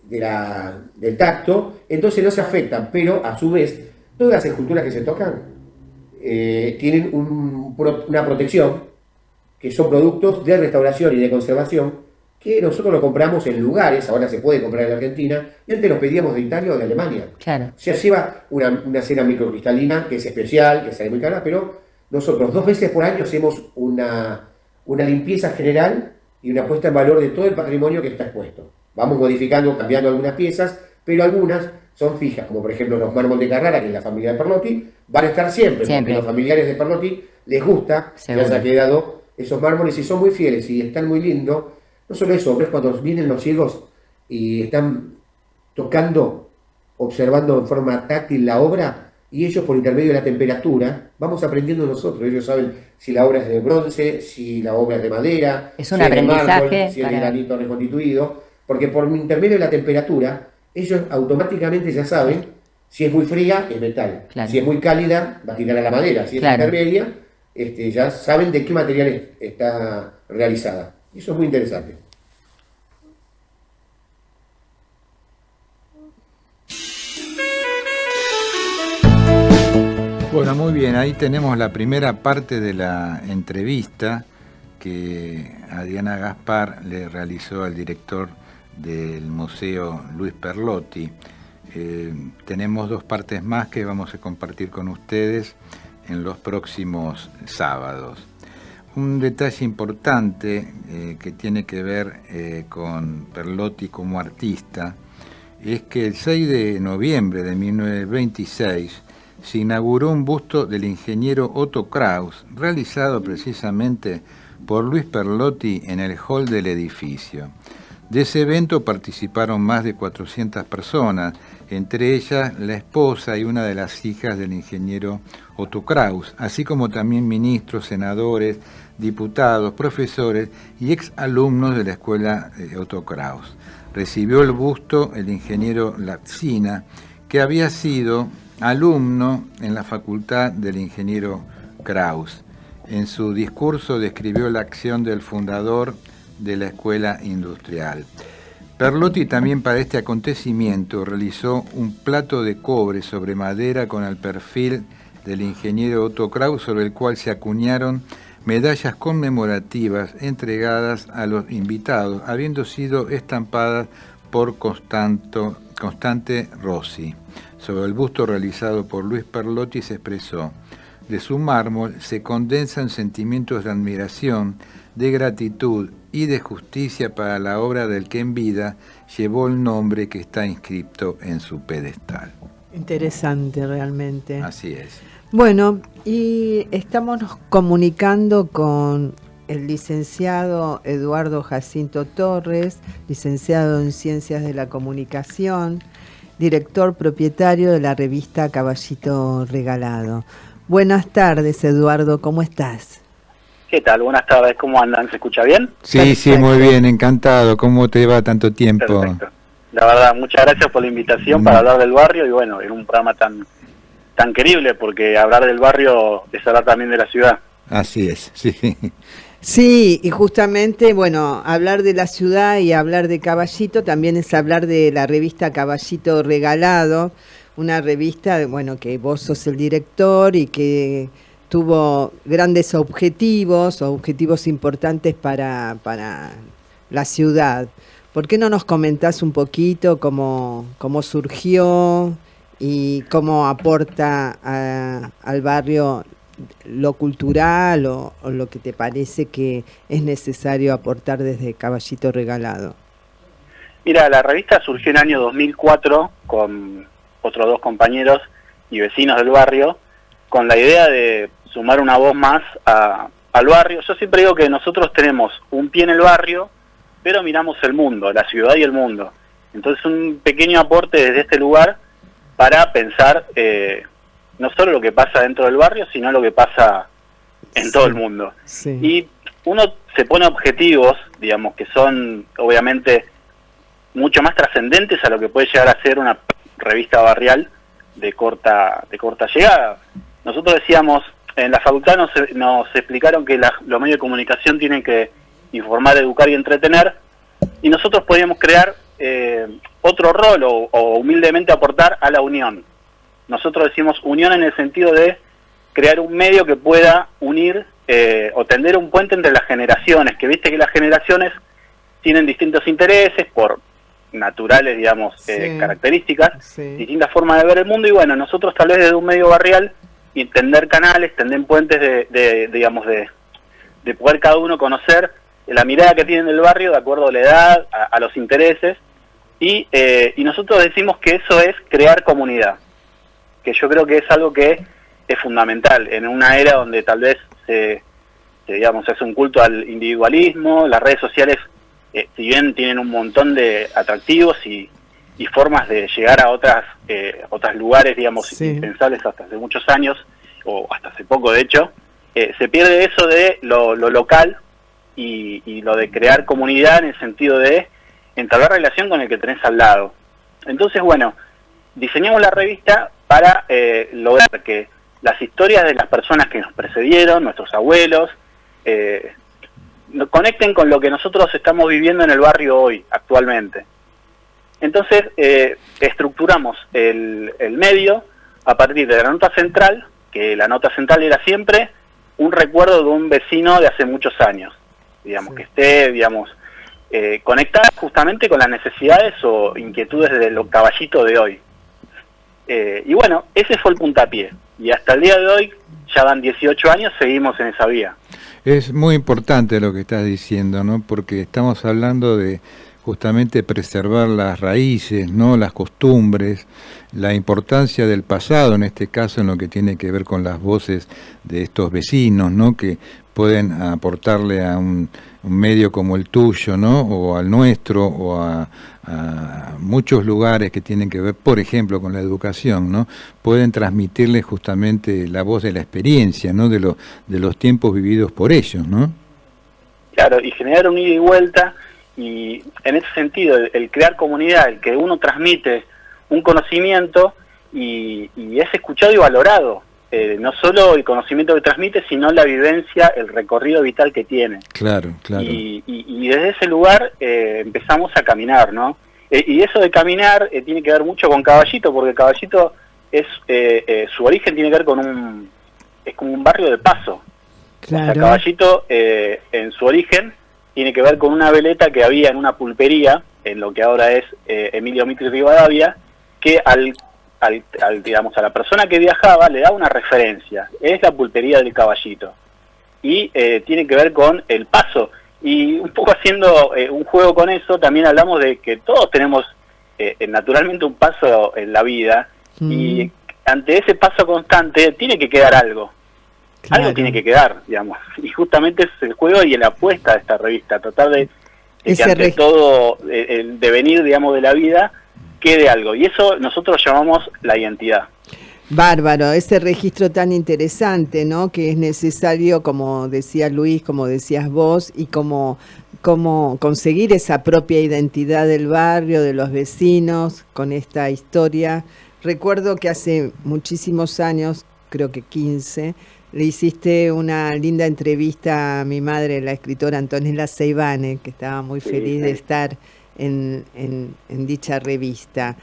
del tacto, entonces no se afectan, pero a su vez todas las esculturas que se tocan tienen una protección, que son productos de restauración y de conservación, que nosotros lo compramos en lugares, ahora se puede comprar en la Argentina, y antes los pedíamos de Italia o de Alemania. Claro. O sea, lleva una cera microcristalina, que es especial, que sale muy cara, pero nosotros 2 veces por año hacemos una limpieza general y una puesta en valor de todo el patrimonio que está expuesto. Vamos modificando, cambiando algunas piezas, pero algunas son fijas, como por ejemplo los mármoles de Carrara, que es la familia de Perlotti, van a estar siempre. Porque los familiares de Perlotti les gusta que haya quedado esos mármoles y son muy fieles y están muy lindos. No solo eso, ves cuando vienen los ciegos y están tocando, observando en forma táctil la obra, y ellos por intermedio de la temperatura, vamos aprendiendo nosotros. Ellos saben si la obra es de bronce, si la obra es de madera, es un si aprendizaje, es de mármol, si es de granito reconstituido, porque por intermedio de la temperatura, ellos automáticamente ya saben si es muy fría, es metal. Claro. Si es muy cálida, va a tirar a la madera. Si es intermedia, ya saben de qué material está realizada. Y eso es muy interesante. Bueno, muy bien, ahí tenemos la primera parte de la entrevista que Adriana Gaspar le realizó al director del Museo Luis Perlotti. Tenemos 2 partes más que vamos a compartir con ustedes en los próximos sábados. Un detalle importante que tiene que ver con Perlotti como artista es que el 6 de noviembre de 1926 se inauguró un busto del ingeniero Otto Kraus, realizado precisamente por Luis Perlotti en el hall del edificio. De ese evento participaron más de 400 personas, entre ellas la esposa y una de las hijas del ingeniero Otto Kraus, así como también ministros, senadores, diputados, profesores y exalumnos de la escuela Otto Kraus. Recibió el busto el ingeniero Latsina, que había sido alumno en la facultad del ingeniero Kraus. En su discurso describió la acción del fundador de la escuela industrial. Perlotti también para este acontecimiento realizó un plato de cobre sobre madera con el perfil del ingeniero Otto Kraus, sobre el cual se acuñaron medallas conmemorativas entregadas a los invitados, habiendo sido estampadas por Constante Rossi. Sobre el busto realizado por Luis Perlotti se expresó: de su mármol se condensan sentimientos de admiración, de gratitud y de justicia para la obra del que en vida llevó el nombre que está inscrito en su pedestal. Interesante realmente. Así es. Bueno, y estamos comunicando con el licenciado Eduardo Jacinto Torres, licenciado en Ciencias de la Comunicación, director propietario de la revista Caballito Regalado. Buenas tardes, Eduardo, ¿cómo estás? ¿Qué tal? Buenas tardes, ¿cómo andan? ¿Se escucha bien? Sí, perfecto. Sí, muy bien, encantado. ¿Cómo te va tanto tiempo? Perfecto. La verdad, muchas gracias por la invitación para hablar del barrio y bueno, en un programa tan querible, porque hablar del barrio es hablar también de la ciudad. Así es, sí. Sí, y justamente, bueno, hablar de la ciudad y hablar de Caballito también es hablar de la revista Caballito Regalado, una revista, bueno, que vos sos el director y que tuvo grandes objetivos importantes para la ciudad. ¿Por qué no nos comentás un poquito cómo surgió y cómo aporta al barrio lo cultural o lo que te parece que es necesario aportar desde Caballito Regalado? Mira, la revista surgió en el año 2004 con otros 2 compañeros y vecinos del barrio, con la idea de sumar una voz más al barrio. Yo siempre digo que nosotros tenemos un pie en el barrio, pero miramos el mundo, la ciudad y el mundo. Entonces un pequeño aporte desde este lugar para pensar no solo lo que pasa dentro del barrio, sino lo que pasa en todo el mundo. Sí. Y uno se pone objetivos, digamos, que son obviamente mucho más trascendentes a lo que puede llegar a ser una revista barrial de corta llegada. Nosotros decíamos, en la facultad nos explicaron que los medios de comunicación tienen que informar, educar y entretener, y nosotros podíamos crear otro rol o humildemente aportar a la unión. Nosotros decimos unión en el sentido de crear un medio que pueda unir o tender un puente entre las generaciones, que viste que las generaciones tienen distintos intereses por naturales, digamos, características, distintas formas de ver el mundo, y bueno, nosotros tal vez desde un medio barrial y tender canales, tender puentes de poder cada uno conocer la mirada que tienen del barrio de acuerdo a la edad, a los intereses, y nosotros decimos que eso es crear comunidad, que yo creo que es algo que es fundamental en una era donde tal vez se hace un culto al individualismo. Las redes sociales, si bien tienen un montón de atractivos y formas de llegar a otros lugares, digamos, impensables hasta hace muchos años, o hasta hace poco de hecho, se pierde eso de lo local y lo de crear comunidad en el sentido de entablar relación con el que tenés al lado. Entonces, bueno, diseñamos la revista para lograr que las historias de las personas que nos precedieron, nuestros abuelos, conecten con lo que nosotros estamos viviendo en el barrio hoy, actualmente. Entonces, estructuramos el medio a partir de la nota central, que la nota central era siempre un recuerdo de un vecino de hace muchos años, digamos, que esté, digamos, conectada justamente con las necesidades o inquietudes de los caballitos de hoy. Y bueno, ese fue el puntapié. Y hasta el día de hoy, ya van 18 años, seguimos en esa vía. Es muy importante lo que estás diciendo, ¿no? Porque estamos hablando de justamente preservar las raíces, ¿no? Las costumbres, la importancia del pasado, en este caso en lo que tiene que ver con las voces de estos vecinos, ¿no? Que pueden aportarle a un medio como el tuyo, ¿no? O al nuestro, o a muchos lugares que tienen que ver, por ejemplo, con la educación, ¿no? Pueden transmitirle justamente la voz de la experiencia, ¿no? De los tiempos vividos por ellos, ¿no? Claro, y generar un ida y vuelta, y en ese sentido, el crear comunidad, el que uno transmite un conocimiento y es escuchado y valorado. No solo el conocimiento que transmite, sino la vivencia, el recorrido vital que tiene. Claro, claro. Y desde ese lugar empezamos a caminar, ¿no? Y eso de caminar tiene que ver mucho con Caballito, porque Caballito es su origen tiene que ver con es como un barrio de paso. Claro. O sea, Caballito en su origen tiene que ver con una veleta que había en una pulpería, en lo que ahora es Emilio Mitri Rivadavia, que digamos, a la persona que viajaba le da una referencia, es la pulpería del Caballito, y tiene que ver con el paso, y un poco haciendo un juego con eso, también hablamos de que todos tenemos naturalmente un paso en la vida, y ante ese paso constante tiene que quedar algo. Claro. Algo tiene que quedar, digamos, y justamente es el juego y la apuesta de esta revista, tratar de que ante todo el devenir, digamos, de la vida quede algo, y eso nosotros llamamos la identidad. Bárbaro, ese registro tan interesante, ¿no? Que es necesario, como decía Luis, como decías vos, y como conseguir esa propia identidad del barrio, de los vecinos, con esta historia. Recuerdo que hace muchísimos años, creo que 15, le hiciste una linda entrevista a mi madre, la escritora Antonella Seivane, que estaba muy feliz de estar en dicha revista.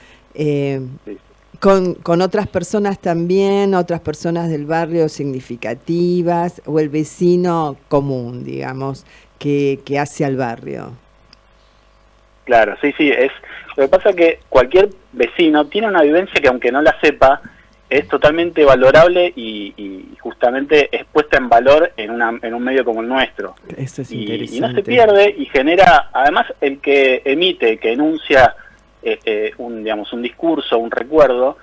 Con otras personas también, otras personas del barrio significativas, o el vecino común, digamos, que hace al barrio. Claro, sí, lo que pasa es que cualquier vecino tiene una vivencia que, aunque no la sepa, es totalmente valorable y justamente es puesta en valor en un medio como el nuestro. Eso es interesante. Y no se pierde, y genera, además, el que emite, que enuncia un discurso, un recuerdo,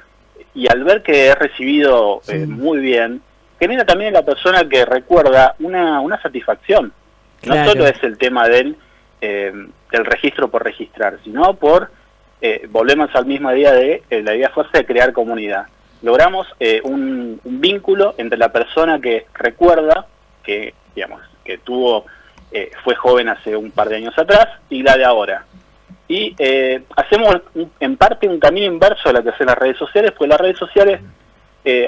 y al ver que es recibido muy bien, genera también en la persona que recuerda una satisfacción. Claro. No solo es el tema del registro por registrar, sino por, volvemos al mismo día de la idea fuerza de crear comunidad. Logramos un vínculo entre la persona que recuerda, que fue joven hace un par de años atrás, y la de ahora. Y hacemos en parte un camino inverso a lo que hacen las redes sociales, porque las redes sociales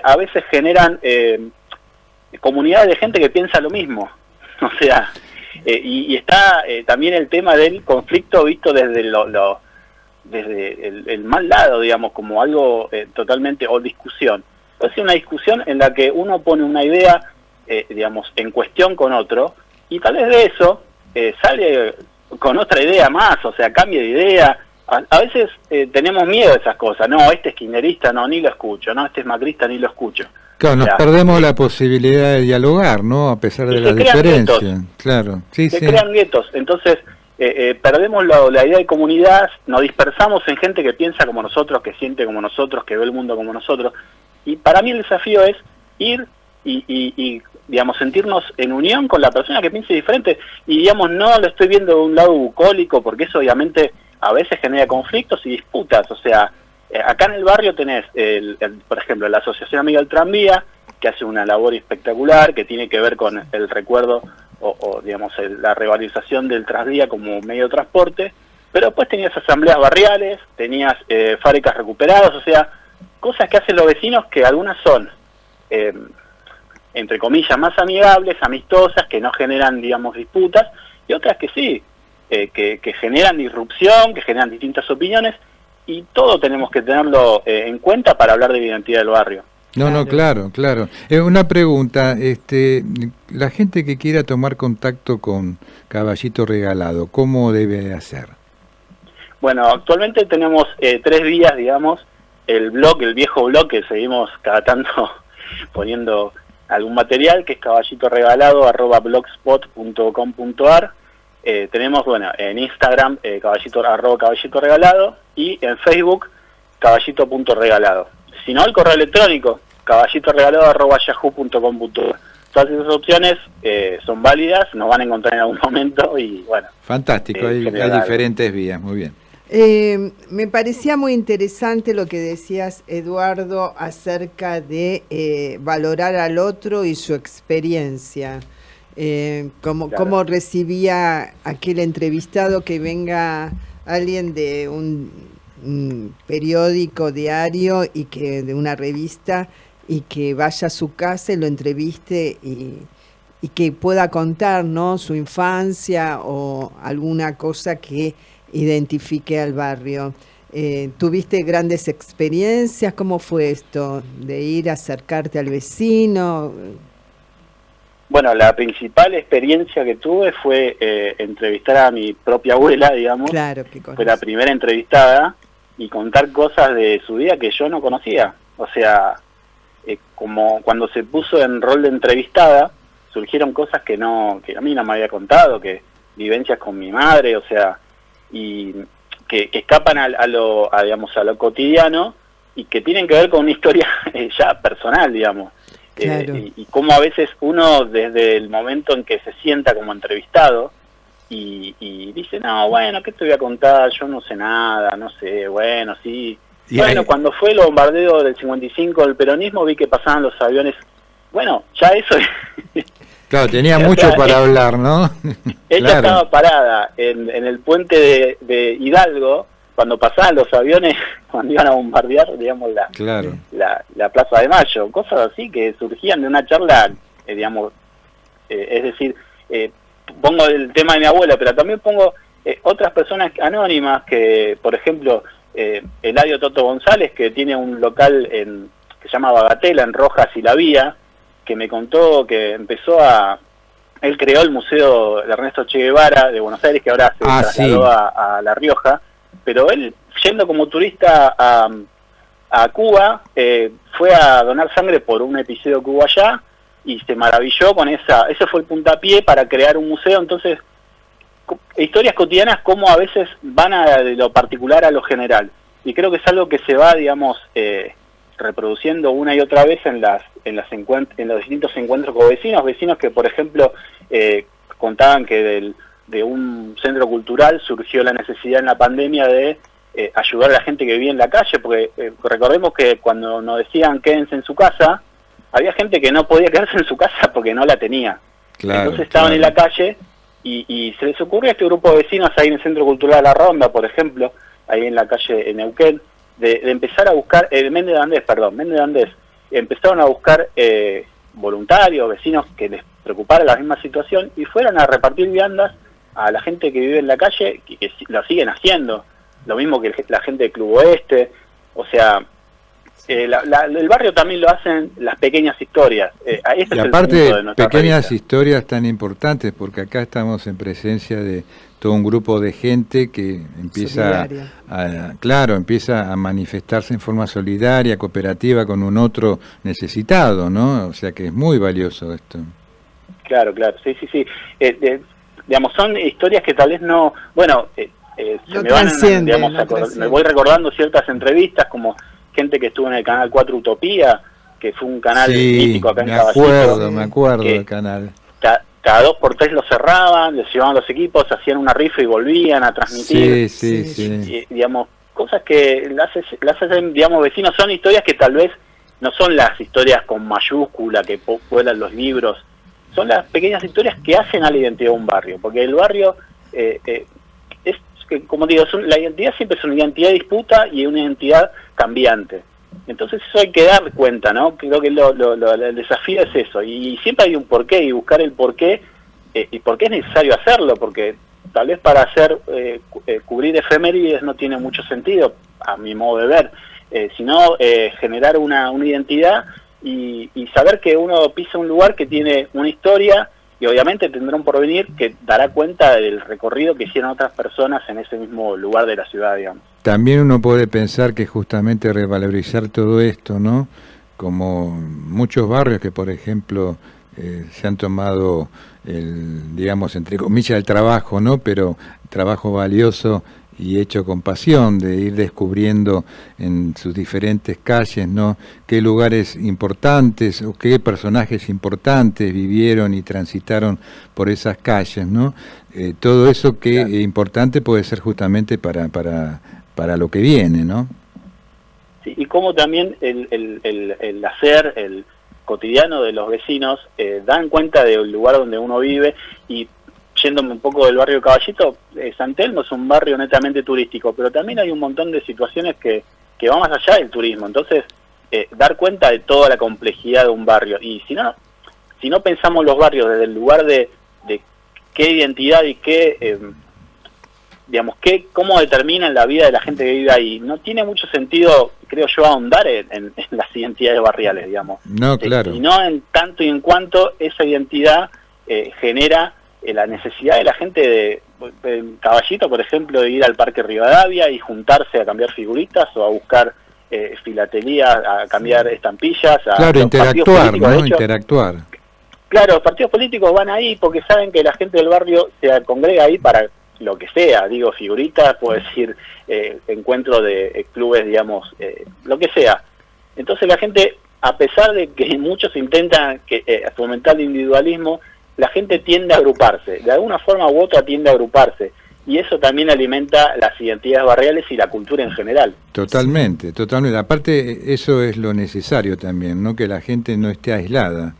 a veces generan comunidades de gente que piensa lo mismo. O sea, y está también el tema del conflicto visto desde desde el mal lado, digamos, como algo totalmente, o discusión. Puede ser una discusión en la que uno pone una idea, en cuestión con otro, y tal vez de eso sale con otra idea más, o sea, cambia de idea. A veces tenemos miedo de esas cosas. No, este es kirchnerista, no, ni lo escucho. No, este es macrista, ni lo escucho. Claro, nos perdemos la posibilidad de dialogar, ¿no? A pesar de la diferencia. Claro, sí, se crean guetos. Entonces, perdemos la idea de comunidad, nos dispersamos en gente que piensa como nosotros, que siente como nosotros, que ve el mundo como nosotros. Y para mí el desafío es ir y sentirnos en unión con la persona que piense diferente. Y, no lo estoy viendo de un lado bucólico, porque eso obviamente a veces genera conflictos y disputas. O sea, acá en el barrio tenés, por ejemplo, la Asociación Amiga del Tranvía, que hace una labor espectacular, que tiene que ver con el recuerdo la revalorización del tranvía como medio de transporte, pero después tenías asambleas barriales, tenías fábricas recuperadas, o sea, cosas que hacen los vecinos que algunas son, entre comillas, más amigables, amistosas, que no generan, disputas, y otras que sí, que generan disrupción, que generan distintas opiniones, y todo tenemos que tenerlo en cuenta para hablar de la identidad del barrio. No, claro. Una pregunta, la gente que quiera tomar contacto con Caballito Regalado, ¿cómo debe hacer? Bueno, actualmente tenemos 3 vías, el viejo blog, que seguimos cada tanto poniendo algún material, que es caballitoregalado@blogspot.com.ar. Tenemos, en Instagram, @caballito regalado, y en Facebook, caballito.regalado. Si no, el correo electrónico, caballitoregalado@yahoo.com.ar. Todas esas opciones son válidas, nos van a encontrar en algún momento y Fantástico, hay diferentes vías, muy bien. Me parecía muy interesante lo que decías, Eduardo, acerca de valorar al otro y su experiencia. Cómo recibía aquel entrevistado que venga alguien de un periódico, diario, y que de una revista, y que vaya a su casa y lo entreviste y que pueda contar, ¿no?, su infancia o alguna cosa que identifique al barrio. ¿Tuviste grandes experiencias? ¿Cómo fue esto de ir a acercarte al vecino? Bueno, la principal experiencia que tuve fue entrevistar a mi propia abuela, Claro, que fue la primera entrevistada, y contar cosas de su vida que yo no conocía. O sea, como cuando se puso en rol de entrevistada, surgieron cosas que a mí no me había contado, que vivencias con mi madre, o sea, y que escapan a lo cotidiano, y que tienen que ver con una historia ya personal, Claro. Y cómo a veces uno, desde el momento en que se sienta como entrevistado y dice, no, bueno, ¿qué te voy a contar? Yo no sé nada, no sé, bueno, sí. Cuando fue el bombardeo del 55 del peronismo, vi que pasaban los aviones. Bueno, ya eso... Claro, tenía mucho para hablar, ¿no? Ella estaba parada en el puente de Hidalgo, cuando pasaban los aviones, cuando iban a bombardear, la Plaza de Mayo, cosas así que surgían de una charla es decir, pongo el tema de mi abuela, pero también pongo otras personas anónimas que, por ejemplo, Eladio Toto González, que tiene un local que se llama Bagatela, en Rojas y La Vía, que me contó que él creó el Museo de Ernesto Che Guevara de Buenos Aires, que ahora se trasladó a La Rioja, pero él, yendo como turista a Cuba, fue a donar sangre por un episodio que hubo allá, y se maravilló con ese fue el puntapié para crear un museo. Entonces, historias cotidianas como a veces van de lo particular a lo general, y creo que es algo que se va, digamos, reproduciendo una y otra vez en los distintos encuentros con vecinos que, por ejemplo, contaban que de un centro cultural surgió la necesidad en la pandemia de ayudar a la gente que vivía en la calle, porque recordemos que cuando nos decían quédense en su casa, había gente que no podía quedarse en su casa porque no la tenía. Claro, entonces estaban en la calle y se les ocurrió a este grupo de vecinos ahí en el Centro Cultural La Ronda, por ejemplo, ahí en la calle en Neuquén, de empezar a buscar, Méndez de Andés, empezaron a buscar voluntarios, vecinos que les preocupara la misma situación, y fueron a repartir viandas a la gente que vive en la calle, que lo siguen haciendo, lo mismo que la gente del Club Oeste. O sea, el barrio también lo hacen las pequeñas historias. Y aparte, pequeñas historias tan importantes, porque acá estamos en presencia de todo un grupo de gente que empieza empieza a manifestarse en forma solidaria, cooperativa con un otro necesitado, ¿no? O sea que es muy valioso esto. Claro, sí. Digamos, son historias que tal vez no, se me van, digamos, me voy recordando ciertas entrevistas, como gente que estuvo en el Canal 4 Utopía, que fue un canal mítico acá en Caballito. Me acuerdo del canal. Cada 2 por 3 lo cerraban, les llevaban los equipos, hacían una rifa y volvían a transmitir. Sí. Y, digamos, cosas que las hacen, digamos, vecinos. Son historias que tal vez no son las historias con mayúscula que vuelan los libros, son las pequeñas historias que hacen a la identidad de un barrio, porque el barrio es que, como digo, la identidad siempre es una identidad de disputa y una identidad cambiante. Entonces eso hay que dar cuenta, ¿no? Creo que el desafío es eso, y siempre hay un porqué, y buscar el porqué, y por qué es necesario hacerlo, porque tal vez para cubrir efemérides no tiene mucho sentido, a mi modo de ver, sino generar una identidad y saber que uno pisa un lugar que tiene una historia, y obviamente tendrá un porvenir que dará cuenta del recorrido que hicieron otras personas en ese mismo lugar de la ciudad, digamos. También uno puede pensar que justamente revalorizar todo esto, ¿no? Como muchos barrios que, por ejemplo, se han tomado digamos, entre comillas, el trabajo, ¿no? Pero trabajo valioso y hecho con pasión, de ir descubriendo en sus diferentes calles, ¿no? Qué lugares importantes o qué personajes importantes vivieron y transitaron por esas calles, ¿no? Todo eso que es importante puede ser justamente para lo que viene, ¿no? Sí, y como también el hacer, el cotidiano de los vecinos, dan cuenta del lugar donde uno vive. Y yéndome un poco del barrio Caballito, San Telmo es un barrio netamente turístico, pero también hay un montón de situaciones que van más allá del turismo. Entonces, dar cuenta de toda la complejidad de un barrio. Y si no pensamos los barrios desde el lugar de qué identidad y cómo determinan la vida de la gente que vive ahí, no tiene mucho sentido, creo yo, ahondar en las identidades barriales, digamos. No, claro. Y no en tanto y en cuanto esa identidad genera la necesidad de la gente de Caballito, por ejemplo, de ir al Parque Rivadavia y juntarse a cambiar figuritas o a buscar filatelía, a cambiar estampillas. Claro, interactuar, ¿no? Interactuar. Claro, los partidos políticos van ahí porque saben que la gente del barrio se congrega ahí para lo que sea, digo, figuritas, puedo decir, encuentro de clubes, digamos, lo que sea. Entonces la gente, a pesar de que muchos intentan fomentar el individualismo, la gente tiende a agruparse, de alguna forma u otra tiende a agruparse, y eso también alimenta las identidades barriales y la cultura en general. Totalmente. Aparte, eso es lo necesario también, ¿no? Que la gente no esté aislada.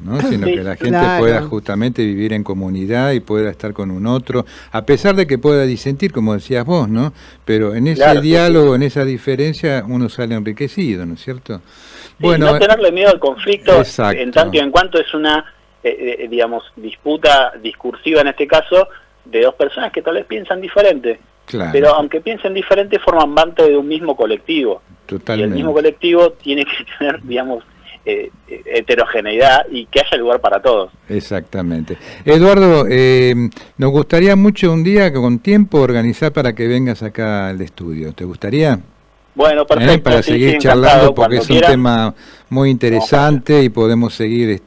¿no? Sino Sí, que la gente claro. pueda justamente vivir en comunidad y pueda estar con un otro, a pesar de que pueda disentir, como decías vos, ¿no? Pero en ese Claro, sí, diálogo, en esa diferencia, uno sale enriquecido, ¿no es cierto? Sí, no tenerle miedo al conflicto, exacto. en tanto y en cuanto es una, digamos, disputa discursiva en este caso, de dos personas que tal vez piensan diferente. Claro. Pero aunque piensen diferente, forman parte de un mismo colectivo. Totalmente. Y el mismo colectivo tiene que tener, digamos, heterogeneidad y que haya lugar para todos. Exactamente. Eduardo, nos gustaría mucho un día con tiempo organizar para que vengas acá al estudio. ¿Te gustaría? Bueno, perfecto. Para sí, seguir sí, charlando, porque es un quieran. tema muy interesante y podemos seguir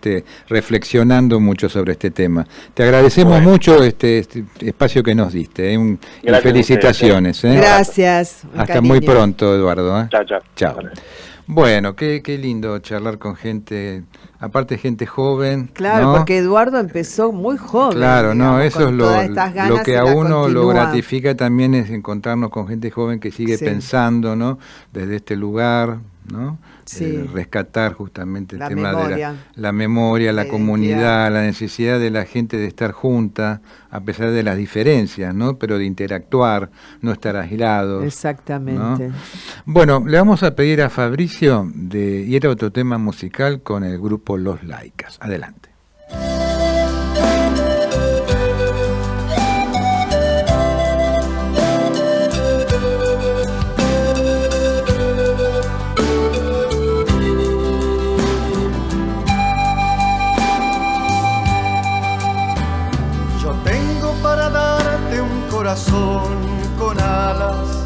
reflexionando mucho sobre este tema. Te agradecemos mucho este espacio que nos diste, y felicitaciones. Gracias. Hasta muy pronto, Eduardo. Chao, chao. Chao. Bueno, qué lindo charlar con gente, aparte gente joven. Claro, ¿no? porque Eduardo empezó muy joven. Claro, digamos, no, eso con es todas estas ganas lo que y a la uno lo continúa. gratifica también, es encontrarnos con gente joven que sigue Sí. pensando, ¿no? Desde este lugar, ¿no? Sí. Rescatar justamente el La tema memoria. de la memoria, la La comunidad, la necesidad de la gente de estar junta, a pesar de las diferencias, ¿no? Pero de interactuar, no estar aislados. Exactamente. ¿no? Bueno, le vamos a pedir a Fabricio y era otro tema musical con el grupo Los Laicas. Adelante. Yo tengo para darte un corazón con alas.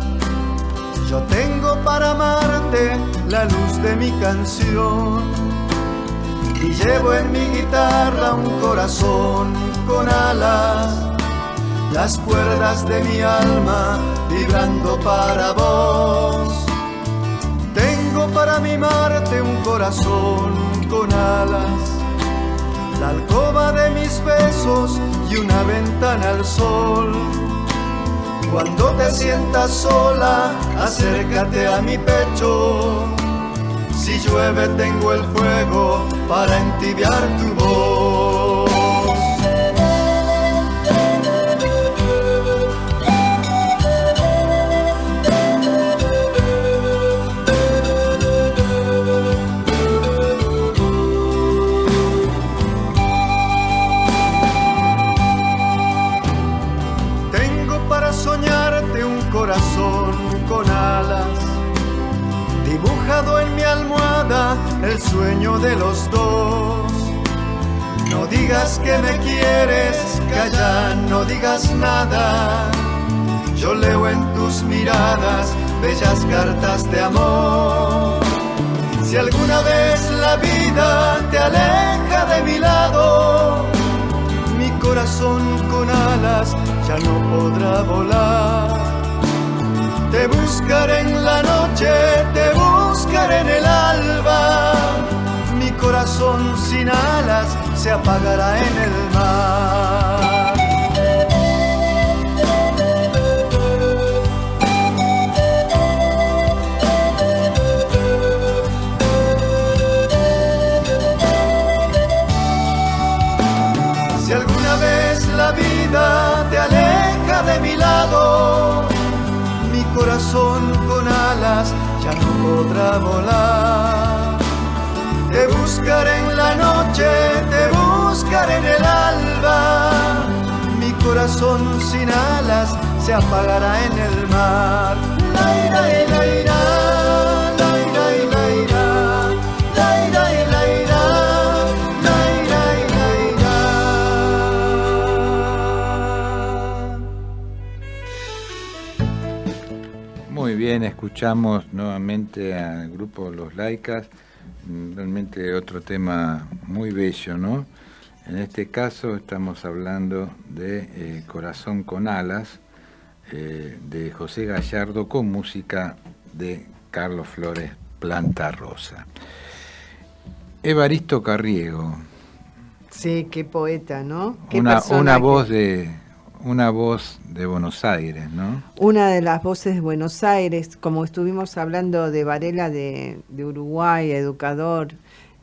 Yo tengo para amarte la luz de mi canción. Y llevo en mi guitarra un corazón con alas. Las cuerdas de mi alma vibrando para vos. Tengo para mimarte un corazón con alas. La alcoba de mis besos y una ventana al sol. Cuando te sientas sola, acércate a mi pecho. Si llueve tengo el fuego para entibiar tu voz. Soñarte un corazón con alas, dibujado en mi almohada el sueño de los dos. No digas que me quieres, calla, no digas nada. Yo leo en tus miradas bellas cartas de amor. Si alguna vez la vida te aleja de mi lado, mi corazón con alas ya no podrá volar. Te buscaré en la noche, te buscaré en el alba. Mi corazón sin alas se apagará en el mar. Si alguna vez la vida te aleja de mi lado, mi corazón con alas ya no podrá volar. Te buscaré en la noche, te buscaré en el alba. Mi corazón sin alas se apagará en el mar. La, ira, ira, ira, la, ira, ira, ira, la, ira, ira, ira. Muy bien, escuchamos nuevamente al grupo Los Laicas, realmente otro tema muy bello, ¿no? En este caso estamos hablando de Corazón con Alas, de José Gallardo, con música de Carlos Flores Planta Rosa. Evaristo Carriego. Sí, qué poeta, ¿no? Qué Una voz de Buenos Aires, ¿no? Una de las voces de Buenos Aires, como estuvimos hablando de Varela de Uruguay, educador,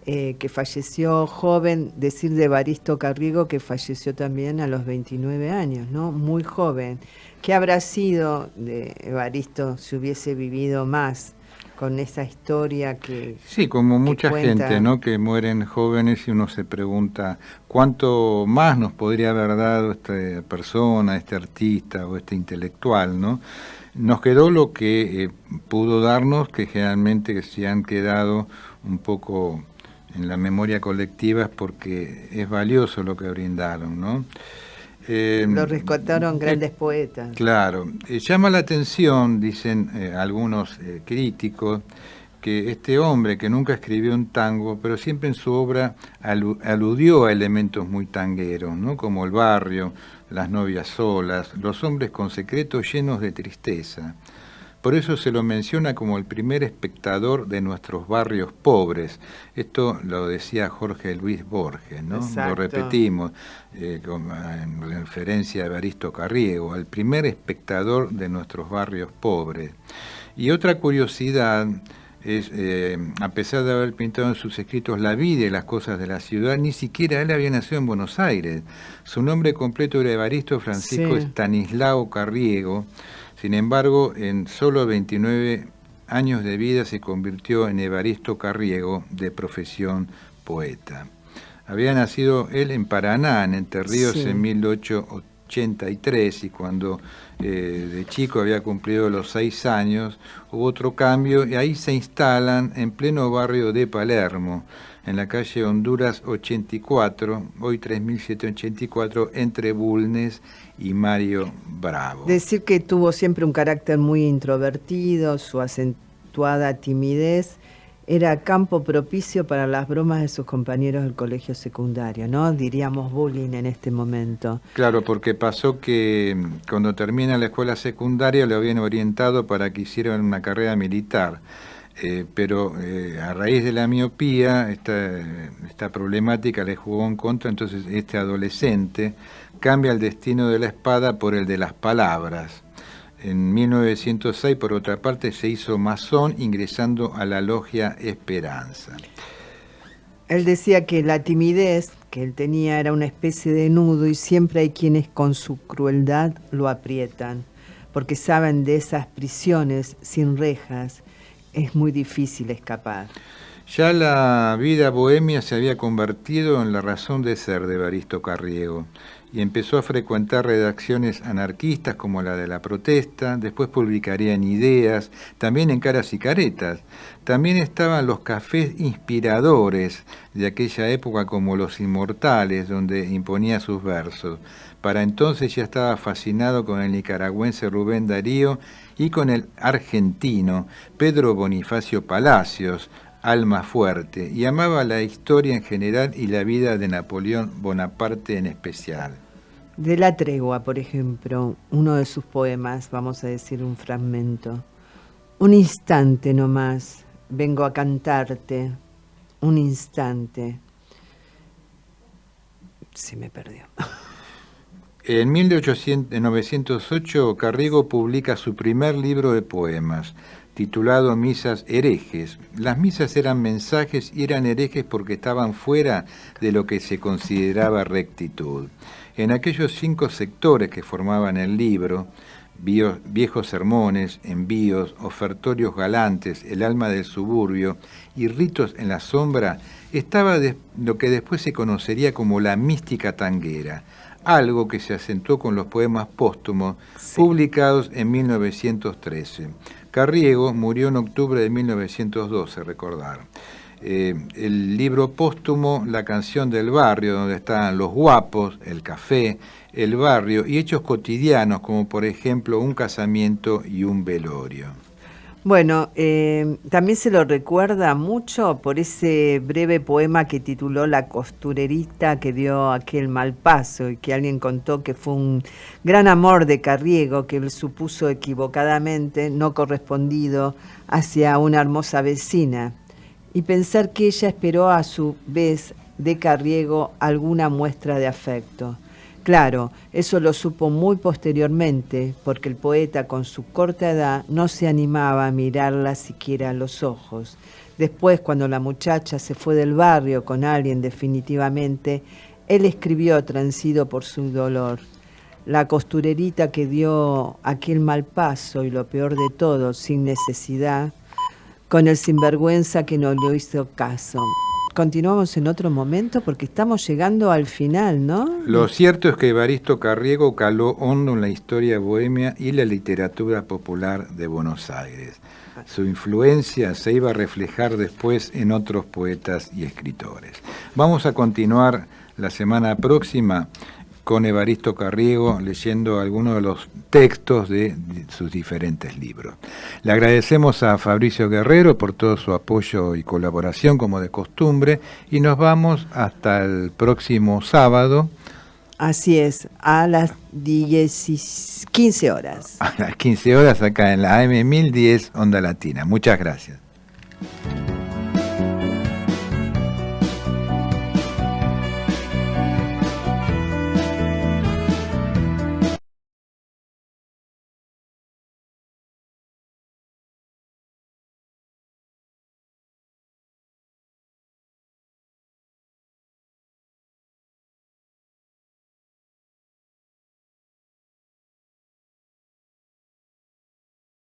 que falleció joven, decir de Evaristo Carriego que falleció también a los 29 años, ¿no? Muy joven. ¿Qué habrá sido de Evaristo si hubiese vivido más con esa historia que Sí, como mucha cuenta? gente, ¿no? Que mueren jóvenes y uno se pregunta cuánto más nos podría haber dado esta persona, este artista o este intelectual, ¿no? Nos quedó lo que pudo darnos, que generalmente se han quedado un poco en la memoria colectiva, porque es valioso lo que brindaron, ¿no? Lo rescataron grandes poetas. Claro, llama la atención, dicen algunos críticos, que este hombre que nunca escribió un tango, pero siempre en su obra aludió a elementos muy tangueros, ¿no? Como el barrio, las novias solas, los hombres con secretos llenos de tristeza. Por eso se lo menciona como el primer espectador de nuestros barrios pobres. Esto lo decía Jorge Luis Borges, ¿no? Exacto. Lo repetimos en referencia a Evaristo Carriego, el primer espectador de nuestros barrios pobres. Y otra curiosidad es, a pesar de haber pintado en sus escritos la vida y las cosas de la ciudad, ni siquiera él había nacido en Buenos Aires. Su nombre completo era Evaristo Francisco Estanislao Carriego. Sin embargo, en solo 29 años de vida se convirtió en Evaristo Carriego, de profesión poeta. Había nacido él en Paraná, en Entre Ríos, en 1883, y cuando de chico había cumplido los 6 años, hubo otro cambio, y ahí se instalan en pleno barrio de Palermo, en la calle Honduras 84, hoy 3784, entre Bulnes y Mario Bravo. Decir que tuvo siempre un carácter muy introvertido, su acentuada timidez era campo propicio para las bromas de sus compañeros del colegio secundario, ¿no? Diríamos bullying en este momento. Claro, porque pasó que cuando termina la escuela secundaria lo habían orientado para que hiciera una carrera militar. Pero a raíz de la miopía, esta problemática le jugó en contra, entonces este adolescente cambia el destino de la espada por el de las palabras. En 1906, por otra parte, se hizo masón ingresando a la logia Esperanza. Él decía que la timidez que él tenía era una especie de nudo y siempre hay quienes con su crueldad lo aprietan, porque saben de esas prisiones sin rejas. Es muy difícil escapar. Ya la vida bohemia se había convertido en la razón de ser de Evaristo Carriego y empezó a frecuentar redacciones anarquistas como la de La Protesta, después publicaría en Ideas, también en Caras y Caretas. También estaban los cafés inspiradores de aquella época como Los Inmortales, donde imponía sus versos. Para entonces ya estaba fascinado con el nicaragüense Rubén Darío y con el argentino Pedro Bonifacio Palacios, alma fuerte, y amaba la historia en general y la vida de Napoleón Bonaparte en especial. De La Tregua, por ejemplo, uno de sus poemas, vamos a decir un fragmento. Un instante nomás, vengo a cantarte, un instante. Se me perdió. En 1908, Carriego publica su primer libro de poemas, titulado Misas herejes. Las misas eran mensajes y eran herejes porque estaban fuera de lo que se consideraba rectitud. En aquellos 5 sectores que formaban el libro, viejos sermones, envíos, ofertorios galantes, el alma del suburbio y ritos en la sombra, estaba lo que después se conocería como la mística tanguera, algo que se acentuó con los poemas póstumos publicados en 1913. Carriego murió en octubre de 1912, recordar. El libro póstumo, La canción del barrio, donde están los guapos, el café, el barrio y hechos cotidianos, como por ejemplo un casamiento y un velorio. Bueno, también se lo recuerda mucho por ese breve poema que tituló La costurerita que dio aquel mal paso y que alguien contó que fue un gran amor de Carriego que él supuso equivocadamente no correspondido hacia una hermosa vecina y pensar que ella esperó a su vez de Carriego alguna muestra de afecto. Claro, eso lo supo muy posteriormente, porque el poeta con su corta edad no se animaba a mirarla siquiera a los ojos. Después, cuando la muchacha se fue del barrio con alguien definitivamente, él escribió transido por su dolor. La costurerita que dio aquel mal paso y lo peor de todo, sin necesidad, con el sinvergüenza que no le hizo caso. Continuamos en otro momento porque estamos llegando al final, ¿no? Lo cierto es que Evaristo Carriego caló hondo en la historia bohemia y la literatura popular de Buenos Aires. Su influencia se iba a reflejar después en otros poetas y escritores. Vamos a continuar la semana próxima con Evaristo Carriego leyendo algunos de los textos de sus diferentes libros. Le agradecemos a Fabricio Guerrero por todo su apoyo y colaboración como de costumbre y nos vamos hasta el próximo sábado. Así es, a las 15 horas. A las 15 horas acá en la AM 1010 Onda Latina. Muchas gracias.